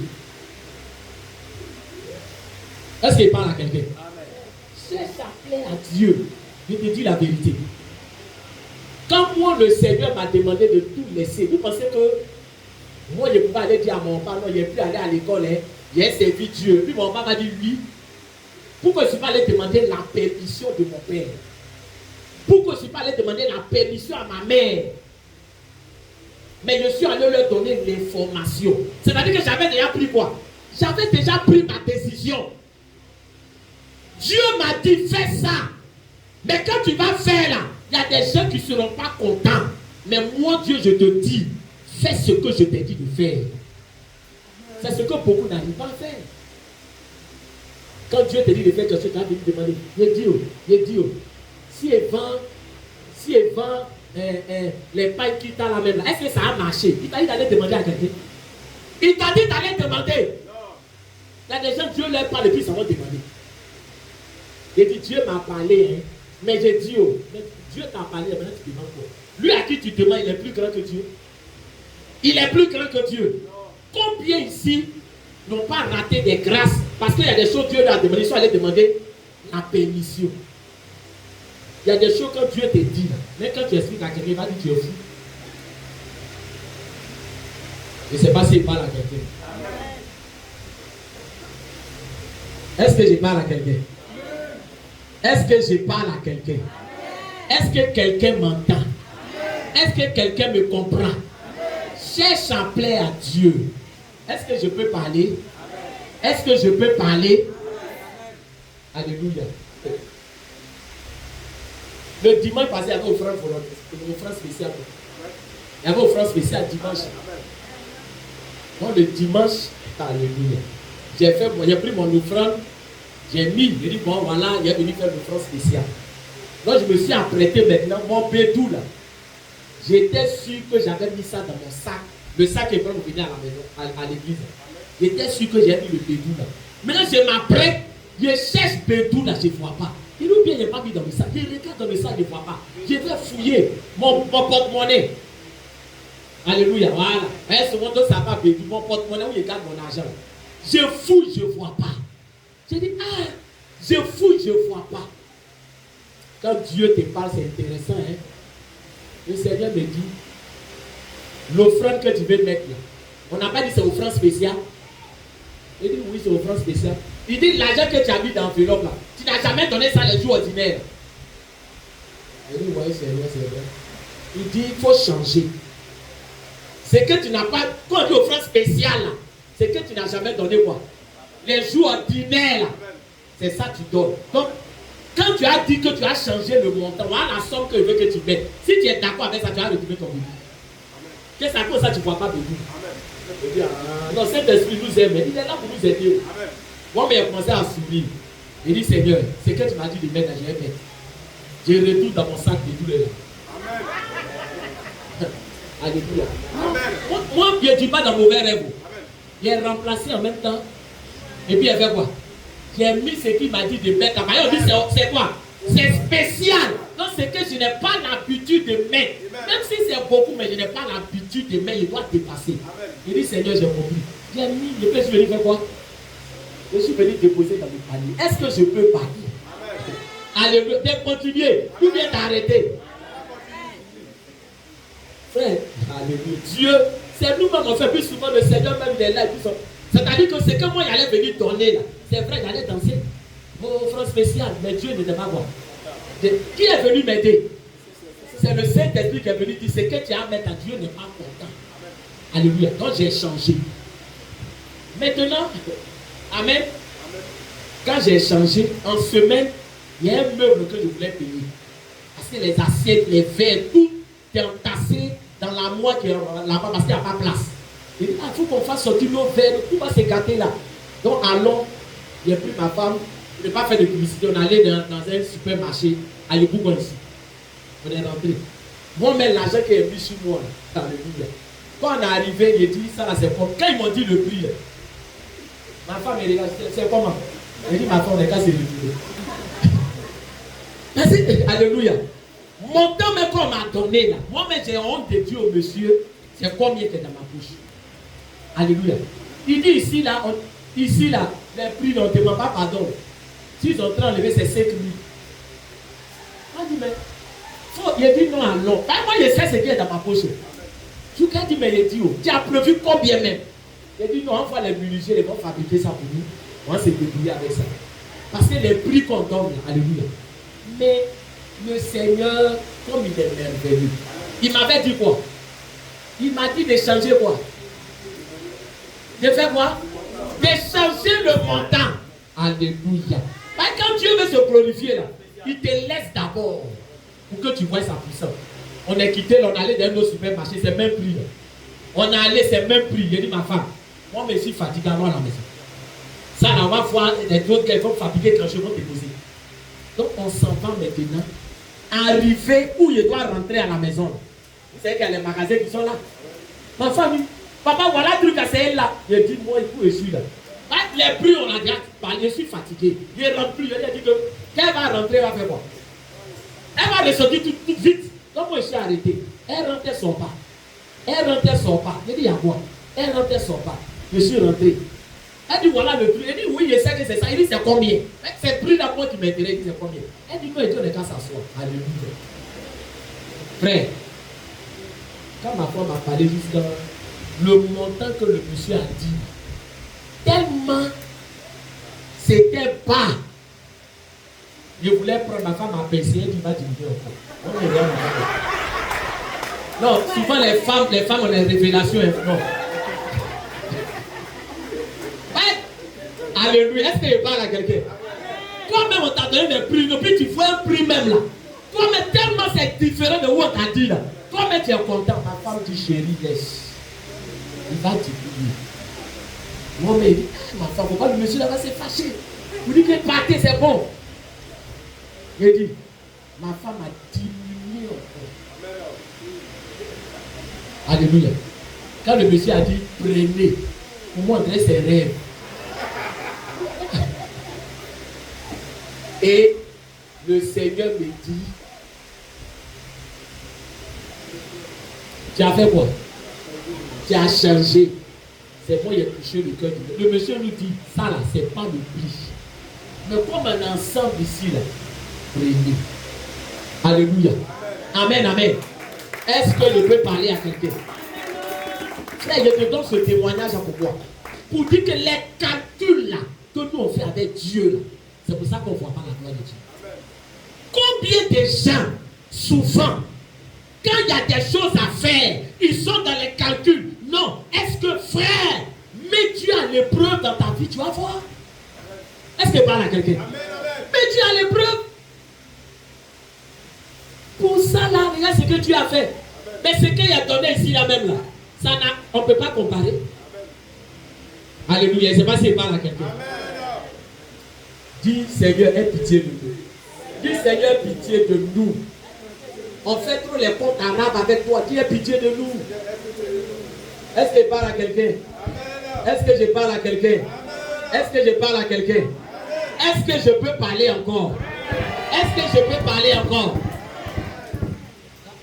Est-ce qu'il parle à quelqu'un? Cherche à plaire à Dieu. Je te dis la vérité. Quand moi, le Seigneur m'a demandé de tout laisser, vous pensez que moi, je ne peux pas aller dire à mon père, non, je ne peux plus aller à l'école, hein, j'ai servi Dieu. Puis mon père m'a dit, oui. Pourquoi je ne suis pas allé demander la permission de mon père? Pourquoi je ne suis pas allé demander la permission à ma mère? Mais je suis allé leur donner l'information. C'est-à-dire que j'avais déjà pris quoi? J'avais déjà pris ma décision. Dieu m'a dit, fais ça. Mais quand tu vas faire là, il y a des gens qui ne seront pas contents. Mais moi, Dieu, je te dis, fais ce que je t'ai dit de faire. C'est ce que beaucoup n'arrivent pas à faire. Quand Dieu te dit de faire quelque chose, tu as venu demander, il dit, si elle vend les pailles qui t'a la même là, est-ce que ça a marché? Il t'a dit d'aller demander à quelqu'un. Il t'a dit d'aller demander. Il y a des gens, Dieu leur parle et puis ça va demander. Il dit, Dieu m'a parlé, hein, mais j'ai dit, mais Dieu t'a parlé, maintenant tu demandes quoi? Lui à qui tu demandes, il est plus grand que Dieu. Il est plus grand que Dieu. Combien ici n'ont pas raté des grâces parce qu'il y a des choses que Dieu leur a demandé, ils sont allés demander la permission. Il y a des choses que Dieu te dit, mais quand tu expliques à quelqu'un, il va dire que tu es fou. Je ne sais pas s'il parle à quelqu'un. Est-ce que je parle à quelqu'un? Est-ce que je parle à quelqu'un? Est-ce que quelqu'un m'entend? Est-ce que quelqu'un me comprend? Cherche à plaire à Dieu. Est-ce que je peux parler? Est-ce que je peux parler? Alléluia. Le dimanche passé, il y avait une offrande spéciale. Il y avait une offrande spéciale dimanche. Moi, le dimanche, alléluia. J'ai pris mon offrande, j'ai mis, j'ai dit, bon, voilà, il est venu faire une offrande spéciale. Donc, je me suis apprêté maintenant, mon bédou là. J'étais sûr que j'avais mis ça dans mon sac. Le sac est prêt pour venir à la maison, à l'église. J'étais sûr que j'ai mis le bédou là. Maintenant, je m'apprête, je cherche bédou là, je ne vois pas. Il ou bien, je n'ai pas mis dans le sac. Je regarde dans le sac, je ne vois pas. Je vais fouiller mon porte-monnaie. Alléluia, voilà. Et souvent, ça va bédou, mon porte-monnaie où je garde mon argent. Je fouille, je ne vois pas. Je dis, ah, je fouille, je ne vois pas. Quand Dieu te parle, c'est intéressant, hein. Le Seigneur me dit, l'offrande que tu veux mettre là, on n'a pas dit c'est offrande spéciale. Il dit oui, c'est offrande spéciale. Il dit l'argent que tu as mis dans l'enveloppe là, tu n'as jamais donné ça les jours ordinaires. Il dit oui, c'est vrai, c'est vrai. Il dit il faut changer. C'est que tu n'as pas, quand on dit offrande spéciale là, c'est que tu n'as jamais donné quoi? Les jours ordinaires là, c'est ça que tu donnes. Donc, quand tu as dit que tu as changé le montant, voilà la somme que je veux que tu mettes. Si tu es d'accord avec ça, tu vas retrouver ton béni. Qu'est-ce que c'est pour ça que tu ne vois pas béni? Non, cet esprit nous aime. Il est là pour nous aider. Moi, mais il a commencé à sourire. Il dit, Seigneur, c'est que tu m'as dit de mettre, je vais mettre. Je retourne dans mon sac de douleur là. Alléluia. Moi, je ne dis pas dans mauvais rêve. Il est remplacé en même temps. Et puis, il fait quoi? J'ai mis ce qu'il m'a dit de mettre. On dit c'est quoi? C'est spécial. Donc c'est que je n'ai pas l'habitude de mettre. Même si c'est beaucoup, mais je n'ai pas l'habitude de mettre. Il doit dépasser. Il dit Seigneur, j'ai compris. J'ai mis, je suis venu faire quoi? Je suis venu déposer dans le panier. Est-ce que je peux partir? Alléluia. De continuer. Ou bien d'arrêter. Frère, alléluia. Dieu, c'est nous-mêmes, on fait plus souvent le Seigneur même il est là. C'est-à-dire que c'est que moi, j'allais venir donner là. C'est vrai, j'allais danser. Oh, frère spécial, mais Dieu n'était pas bon. Qui est venu m'aider? C'est le Saint-Esprit qui est venu dire, c'est que tu as à mettre à Dieu n'est pas content. Alléluia. Donc j'ai changé. Maintenant, amen. Quand j'ai changé, en semaine, il y a un meuble que je voulais payer. Parce que les assiettes, les verres, tout est entassé dans la moite qui est là-bas parce qu'il n'y a pas de place. Il dit, il faut qu'on fasse sortir nos verres, tout va s'écarter là. Donc allons, j'ai pris ma femme, je n'ai pas fait de publicité, on allait dans un supermarché à Libougon ici. On est rentré. Moi, mais l'argent qui est mis sur moi, là, alléluia. Quand on est arrivé, il dit, ça là c'est propre. Quand ils m'ont dit le prix, là, ma femme, elle regarde, c'est comment? Elle dit, ma femme, on est cassé le prix. Merci, alléluia. Mon temps même qu'on m'a donné là, moi-même j'ai honte de Dieu au monsieur, c'est combien qui est dans ma bouche. Alléluia. Il dit ici là, les prix n'ont demandé pas pardon. S'ils ont enlevé, c'est 5 000. On dit, mais, il dit non, alors. Moi, je sais ce qui est dans ma poche. Tu as dit, mais il dit, tu as prévu combien même? Il dit, non, on va les munitions, ils vont fabriquer ça pour nous. On va se débrouiller avec ça. Parce que les prix qu'on donne, alléluia. Mais le Seigneur, comme il est merveilleux, il m'avait dit quoi? Il m'a dit de changer quoi? De faire quoi? De changer le montant. Alléluia. Quand Dieu veut se glorifier là, il te laisse d'abord pour que tu vois sa puissance. On est quitté, on allait dans nos supermarchés, c'est même prix. Là. On est allé, c'est même prix. J'ai dit ma femme, moi je suis fatigué à la maison. Ça, là, on va voir les autres qui vont fabriquer quand je vais déposer. Donc on s'en va maintenant. Arrivé où je dois rentrer à la maison. Vous savez qu'il y a les magasins qui sont là. Ma famille, papa, voilà le truc à c'est là. Je dis, moi, il faut, je suis là. Les prix, on a déjà parlé, je suis fatigué. Je rentre plus, je lui ai dit que qu'elle va rentrer, elle va faire quoi? Elle va ressortir tout vite. Donc moi, je suis arrêté. Elle rentrait son pas. Elle rentrait son pas. Je dis, il y a quoi? Elle rentrait son pas. Je suis rentré. Elle dit, voilà le prix. Elle dit, oui, je sais que c'est ça. Il dit, c'est combien? C'est le prix d'abord qui m'intéresse. Il dit, c'est combien? Elle dit, non, il dit, on est qu'à s'asseoir. Alléluia. Frère, quand ma femme m'a parlé jusqu'à le montant que le monsieur a dit, tellement c'était bas. Je voulais prendre ma femme à PC, elle dit, va diminuer encore. Non, souvent les femmes ont les révélations. Non. Alléluia. Est-ce que je parle à quelqu'un? Toi-même, on t'a donné des prix, et puis tu vois un prix même là. Toi-même, tellement c'est différent de où on t'a dit là. Toi-même, tu es content. Ma femme dit, chérie, laisse. Il va diminuer. Moi, mais il dit, ma femme, pourquoi le monsieur là-bas s'est fâché? Vous dites que partez, c'est bon. Il dit, ma femme a diminué encore. Alléluia. Quand le monsieur a dit, prenez, pour montrer ses rêves. Et le Seigneur me dit, tu as fait quoi? Tu as changé. C'est moi qui ai touché le cœur du monsieur. Le monsieur nous dit, ça là, c'est pas le prix. Mais comme un ensemble ici là, prenez. Alléluia. Amen, amen. Est-ce que je peux parler à quelqu'un? Frère, je te donne ce témoignage à pourquoi? Pour dire que les calculs là, que nous on fait avec Dieu là, c'est pour ça qu'on ne voit pas la gloire de Dieu. Combien de gens, souvent, quand il y a des choses à faire, ils sont dans les calculs. Non, est-ce que frère, mets Dieu à l'épreuve dans ta vie, tu vas voir. Est-ce que je parle à quelqu'un? Mets Dieu à l'épreuve. Pour ça là, regarde ce que tu as fait. Mais ce qu'il a donné ici là même là, on ne peut pas comparer. Alléluia, je ne sais pas si je parle à quelqu'un. Dis Seigneur, aie pitié de nous. Dis Seigneur, pitié de nous. On fait trop les comptes arabes avec toi. Dis pitié de nous. Est-ce que je parle à quelqu'un? Est-ce que je parle à quelqu'un? Est-ce que je parle à quelqu'un? Est-ce que je peux parler encore? Est-ce que je peux parler encore?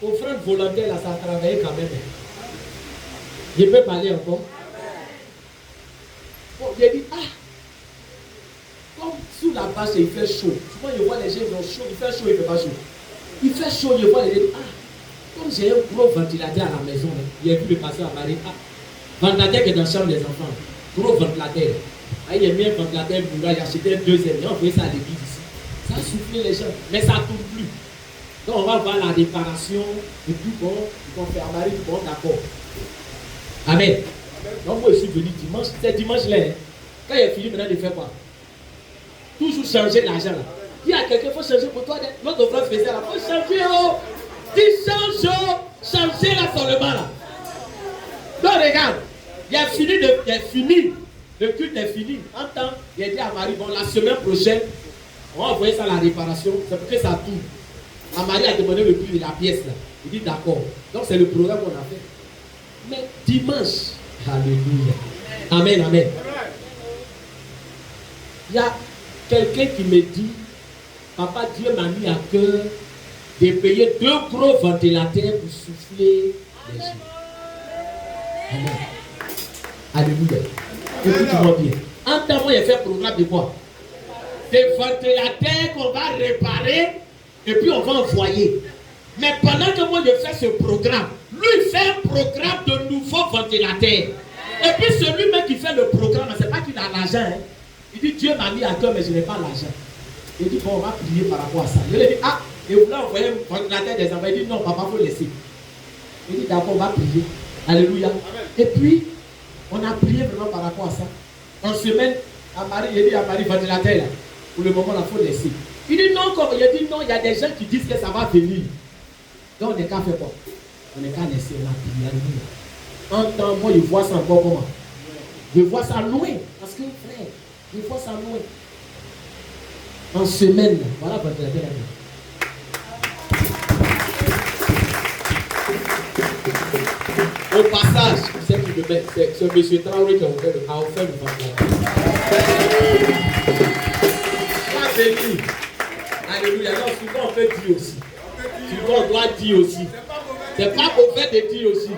Offrande volontaire, là, ça a travaillé quand même. Je peux parler encore? Bon, j'ai dit, comme sous la bâche, il fait chaud. Souvent, je vois les gens, ils ont chaud. Il fait chaud, il ne fait pas chaud. Il fait chaud, je vois les gens, comme j'ai un gros ventilateur à la maison, il a vu le pasteur à Marie. Ventilateur qui est dans la chambre des enfants. Gros ventilateur. Il a mis un ventilateur, il a acheté un deuxième. Il a envoyé ça à l'église ici. Ça a soufflé les gens, mais ça ne tourne plus. Donc, on va voir la réparation. Et puis, bon, ils vont faire à Marie, bon, d'accord. Amen. Donc, moi, je suis venu dimanche. C'est dimanche-là. Quand il a fini, maintenant, il fait quoi? Toujours changer l'argent là. Il y a quelqu'un, il faut changer pour toi. Notre offrande spéciale, il faut changer. Oh. Dis change. Changer là seulement là. Donc regarde, il a fini. Le culte est fini. En temps, il a dit à Marie, bon, la semaine prochaine, on va envoyer ça à la réparation. C'est pour que ça tourne. La Marie a demandé le prix de la pièce là. Il dit d'accord. Donc c'est le programme qu'on a fait. Mais dimanche, alléluia. Amen, amen. Il y a quelqu'un qui me dit, papa, Dieu m'a mis à cœur de payer 2 gros ventilateurs pour souffler les gens. Amen. Alléluia. Écoute-moi bien. En temps, moi, il a fait un programme de quoi? Des ventilateurs qu'on va réparer et puis on va envoyer. Mais pendant que moi, je fais ce programme, lui, il fait un programme de nouveaux ventilateurs. Et puis celui-même qui fait le programme, c'est pas qu'il a l'argent. Hein. Il dit, Dieu m'a mis à cœur, mais je n'ai pas l'argent. Il dit, bon, on va prier par rapport à ça. Je lui ai dit, et vous voulez envoyer un ventilateur des enfants? Il dit, non, papa, il faut laisser. Il dit, d'accord, on va prier. Alléluia. Amen. Et puis, on a prié vraiment par rapport à ça. En semaine, à Marie, il dit à Marie, ventilateur là, pour le moment, il faut laisser. Il dit, non, comme il dit, non, il y a des gens qui disent que ça va venir. Donc, on n'est qu'à faire quoi? On n'est qu'à laisser, on a prié. Alléluia. En temps, moi, je vois ça encore comment? Je vois ça loin. Parce que, frère, je vois ça loin. En semaine, voilà votre la Au passage, c'est M. Traoré qui a offert le ventilateur. Pas béni. Alléluia. Alors, souvent, on peut dire aussi. Souvent, on doit dire aussi. C'est pas mauvais de dire aussi.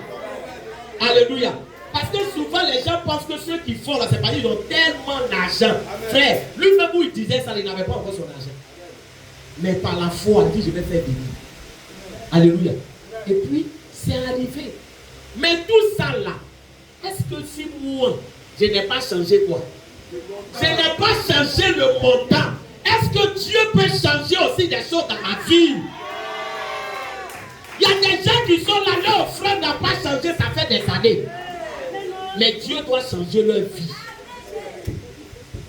Alléluia. Parce que souvent les gens pensent que ceux qui font là, c'est parce qu'ils ont tellement d'argent. Frère, lui-même où il disait ça, il n'avait pas encore son argent. Mais par la foi, il dit, je vais faire bénir. Alléluia. Et puis, c'est arrivé. Mais tout ça là, est-ce que si moi, je n'ai pas changé quoi? Je n'ai pas changé le montant. Est-ce que Dieu peut changer aussi des choses dans ma vie? Il y a des gens qui sont là, leur offrande n'a pas changé, ça fait des années. Mais Dieu doit changer leur vie.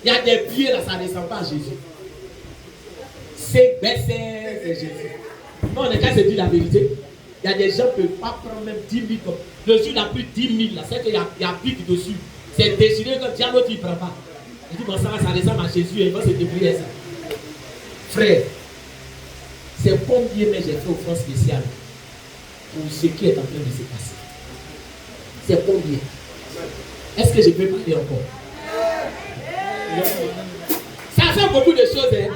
Il y a des pieds là, ça ne descend pas à Jésus. C'est Jésus. Non, on est qu'à se dire la vérité. Il y a des gens qui ne peuvent pas prendre même 10 000 comme. Le jour n'a plus 10 000 là, c'est qu'il y a pique dessus. C'est déchiré comme diable, l'autre il ne prend pas. Il dit, bon, ça descend à Jésus et il va se débrouiller ça. Frère, c'est combien mais j'ai fait offrande spéciale pour ce qui est en train de se passer. C'est combien? Est-ce que je peux parler encore? Ça fait beaucoup de choses. Hein?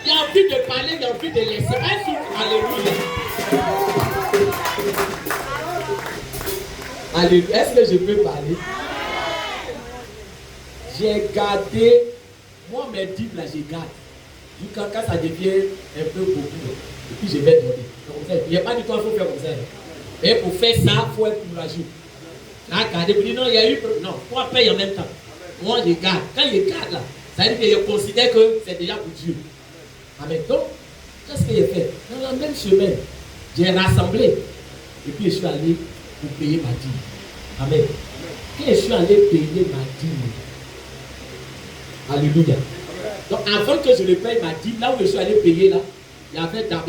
Il y a envie de parler, il y a envie de laisser. Alléluia. Alléluia. Est-ce que je peux parler? J'ai gardé, moi mes dîmes là, j'ai gardé. Quand ça devient un peu beaucoup, et puis je vais donner. Il n'y a pas du tout, il faut faire comme ça. Et pour faire ça, il faut être courageux. Regardez, vous dites non, il y a eu. Non, moi paye en même temps. Moi je garde. Quand je garde là, ça veut dire que je considère que c'est déjà pour Dieu. Amen. Donc, qu'est-ce que j'ai fait? Dans la même semaine, j'ai rassemblé. Et puis je suis allé pour payer ma dîme. Amen. Quand je suis allé payer ma dîme, alléluia. Donc avant que je ne paye ma dîme, là où je suis allé payer là, il y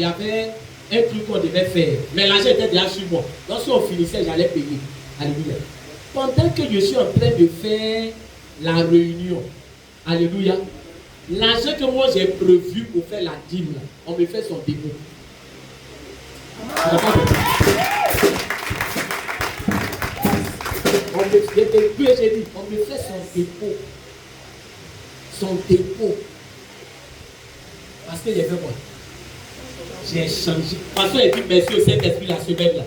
avait un truc qu'on devait faire. Mais l'argent était déjà sur moi. Donc si on finissait, j'allais payer. Alléluia. Pendant que je suis en train de faire la réunion, alléluia, l'argent que moi j'ai prévu pour faire la dîme, là, on me fait son dépôt. On me fait son dépôt. Son dépôt. Parce que j'ai fait quoi? J'ai changé. Parce que j'ai dit merci au Saint-Esprit la semaine là.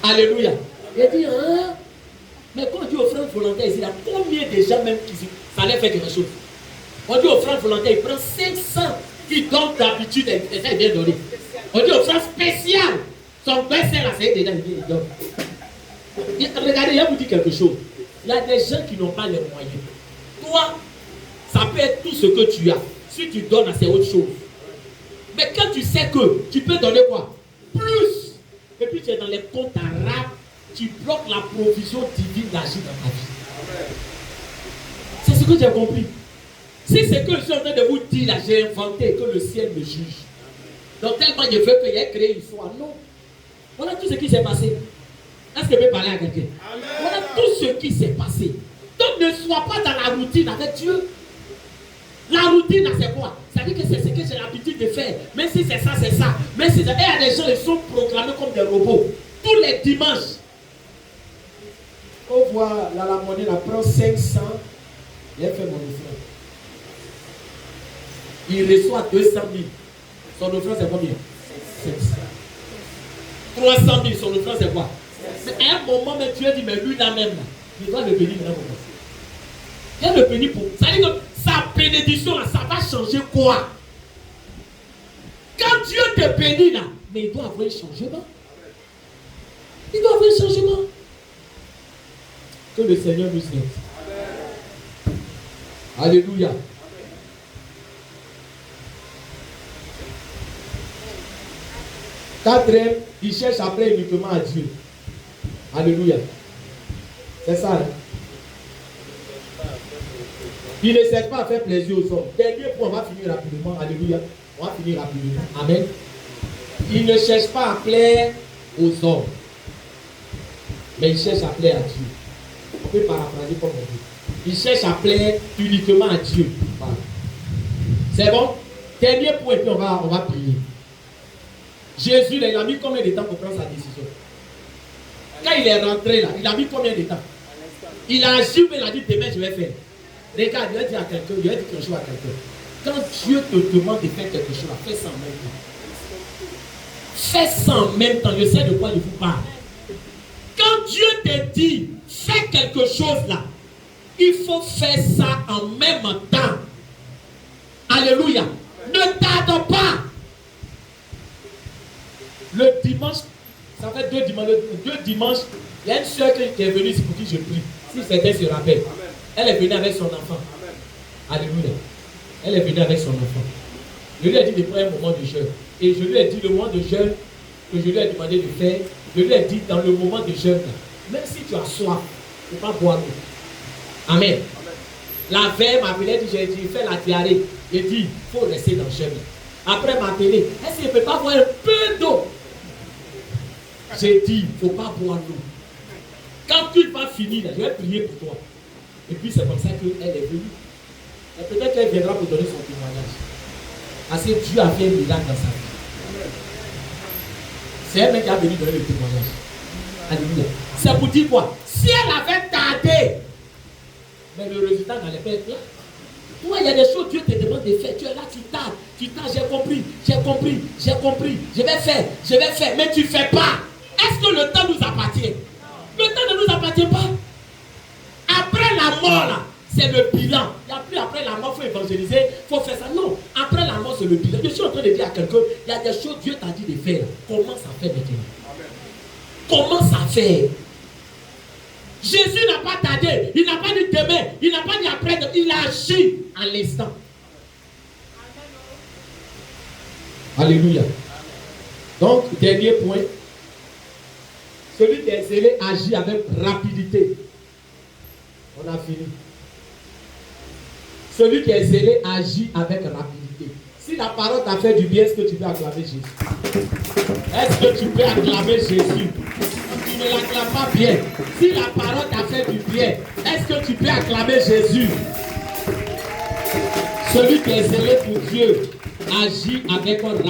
Alléluia. Il dit, hein? Mais quand on dit offrande volontaire ici, il y a combien de gens même qui fallait faire quelque chose? On dit offrande volontaire, il prend 500 qui donnent d'habitude, et ça il vient donner. On dit offrande spéciale. Son père là, c'est déjà il donne. Regardez, je vais vous dire quelque chose. Il y a des gens qui n'ont pas les moyens. Toi, ça peut être tout ce que tu as. Si tu donnes, c'est autre chose. Mais quand tu sais que tu peux donner quoi? Plus. Et puis tu es dans les comptes arabes, tu bloques la provision divine d'agir dans ta vie. C'est ce que j'ai compris. Si c'est que je suis en train de vous dire là, j'ai inventé que le ciel me juge. Donc tellement je veux qu'il ait créé une foi. Non. Voilà tout ce qui s'est passé. Est-ce que je peux parler à quelqu'un? Voilà tout ce qui s'est passé. Donc ne sois pas dans la routine avec Dieu. La routine, c'est quoi? Ça veut dire que c'est ce que j'ai l'habitude de faire. Même si c'est ça, c'est ça. Même si c'est ça. Et il y a des gens qui sont programmés comme des robots. Tous les dimanches. On voit la monnaie, la prend 500. Il a fait mon offrande. Il reçoit 200 000. Son offrande, c'est combien? 500. 300 000. Son offrande, c'est quoi? Mais à un moment, même tu as dit, mais lui là même, il doit le bénir maintenant. Il doit le bénir pour. Ça veut dire que sa bénédiction, là, ça va changer quoi? Quand Dieu te bénit là, mais il doit avoir un changement. Il doit avoir un changement. Que le Seigneur nous aide. Alléluia. Quatrième, il cherche après uniquement à Dieu. Alléluia. C'est ça. Hein? Il ne cherche pas à faire plaisir aux hommes. Dernier point, on va finir rapidement. Alléluia. On va finir rapidement. Amen. Il ne cherche pas à plaire aux hommes. Mais il cherche à plaire à Dieu. On peut paraphraser comme on veut. Il cherche à plaire uniquement à Dieu. Voilà. C'est bon? Dernier point, puis on va prier. Jésus, là, il a mis combien de temps pour prendre sa décision? Quand il est rentré là, il a mis combien de temps? Il a agi, mais il a dit demain je vais faire. Regarde, il a dit à quelqu'un, il a dit quelque chose à quelqu'un. Quand Dieu te demande de faire quelque chose, fais ça en même temps. Fais ça en même temps. Je sais de quoi je vous parle. Quand Dieu te dit, fais quelque chose là, il faut faire ça en même temps. Alléluia. Ne tarde pas. Le dimanche, ça fait 2 dimanches, il y a une soeur qui est venue ici pour qui je prie. Si certains se rappellent. Elle est venue avec son enfant. Alléluia. Elle est venue avec son enfant. Je lui ai dit de prendre un moment de jeûne. Et je lui ai dit le moment de jeûne que je lui ai demandé de faire. Je lui ai dit dans le moment de jeûne, même si tu as soif, il ne faut pas boire l'eau. Amen. La veille m'a appelé, j'ai dit, fais la diarrhée. J'ai dit, il faut rester dans le jeûne. Après m'a appelé, est-ce qu'il ne peut pas boire un peu d'eau? J'ai dit, il ne faut pas boire l'eau. Quand tu vas finir, je vais prier pour toi. Et puis c'est comme ça qu'elle est venue. Et peut-être qu'elle viendra pour donner son témoignage. Parce que Dieu a fait un miracle dans sa vie. C'est elle qui a venu donner le témoignage. Alléluia. C'est pour dire quoi? Si elle avait tardé, mais le résultat n'allait pas être là. Toi, il y a des choses que Dieu te demande de faire. Tu es là, tu tardes, j'ai compris, je vais faire, mais tu ne fais pas. Est-ce que le temps nous appartient? Le temps ne nous appartient pas. Après la mort, là, c'est le bilan. Il n'y a plus après la mort, il faut évangéliser, il faut faire ça. Non, après la mort, c'est le bilan. Je suis en train de dire à quelqu'un, il y a des choses que Dieu t'a dit de faire. Commence à faire maintenant. Commence à faire. Jésus n'a pas tardé, il n'a pas dit demain, il n'a pas dit après, il a agi à l'instant. Alléluia. Donc, dernier point. Celui qui est zélé agit avec rapidité. On a fini. Celui qui est zélé agit avec rapidité. Si la parole t'a fait du bien, est-ce que tu peux acclamer Jésus? Est-ce que tu peux acclamer Jésus? Tu ne l'acclames pas bien. Si la parole t'a fait du bien, est-ce que tu peux acclamer Jésus? Celui qui est zélé pour Dieu agit avec rapidité.